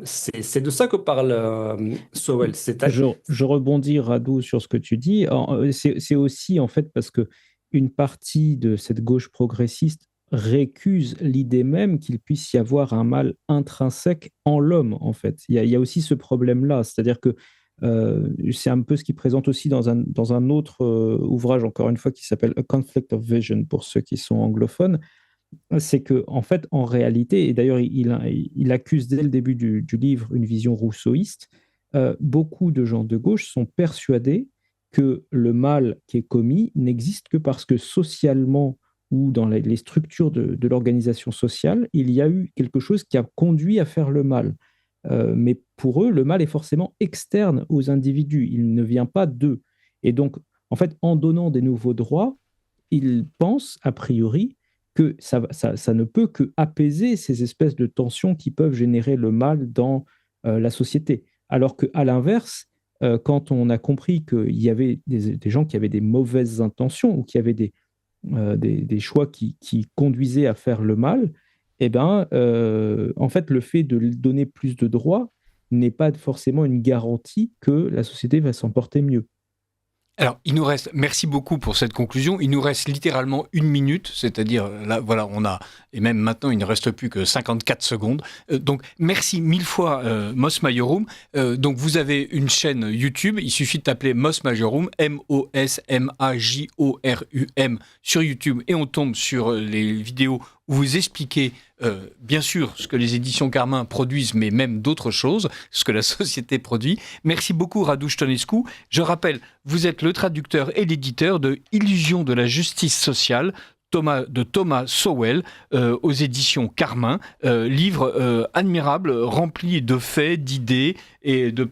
c'est de ça que parle Sowell. Je rebondis, Radu, sur ce que tu dis. C'est aussi, en fait, parce que une partie de cette gauche progressiste récuse l'idée même qu'il puisse y avoir un mal intrinsèque en l'homme, en fait. Il y a aussi ce problème-là, c'est-à-dire que c'est un peu ce qu'il présente aussi dans un autre ouvrage, encore une fois, qui s'appelle A Conflict of Vision, pour ceux qui sont anglophones. C'est que, en fait, en réalité, et d'ailleurs, il accuse dès le début du livre une vision rousseauiste. Beaucoup de gens de gauche sont persuadés que le mal qui est commis n'existe que parce que socialement ou dans les structures de l'organisation sociale, il y a eu quelque chose qui a conduit à faire le mal. Mais pour eux, le mal est forcément externe aux individus, il ne vient pas d'eux. Et donc, en fait, en donnant des nouveaux droits, ils pensent, a priori, que ça ne peut que apaiser ces espèces de tensions qui peuvent générer le mal dans la société. Alors qu'à l'inverse, quand on a compris qu'il y avait des gens qui avaient des mauvaises intentions ou qui avaient des choix qui conduisaient à faire le mal, eh ben, en fait, le fait de donner plus de droits n'est pas forcément une garantie que la société va s'en porter mieux. Alors, merci beaucoup pour cette conclusion. Il nous reste littéralement 1 minute, c'est-à-dire, là, voilà, et même maintenant, il ne reste plus que 54 secondes. Donc, merci 1000 fois, Moss Majorum. Donc, vous avez une chaîne YouTube, il suffit de taper Moss Majorum, MOSMAJORUM sur YouTube, et on tombe sur les vidéos où vous expliquez, bien sûr, ce que les éditions Carmin produisent, mais même d'autres choses, ce que la société produit. Merci beaucoup, Raduș Tănescu. Je rappelle, vous êtes le traducteur et l'éditeur de Illusion de la justice sociale, de Thomas Sowell, aux éditions Carmin. Livre admirable, rempli de faits, d'idées et de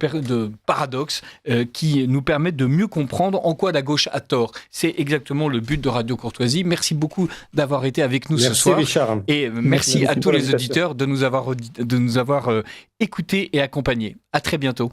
paradoxes qui nous permettent de mieux comprendre en quoi la gauche a tort. C'est exactement le but de Radio Courtoisie. Merci beaucoup d'avoir été avec nous ce soir. Richard. Et merci à tous les auditeurs de nous avoir écoutés et accompagnés. À très bientôt.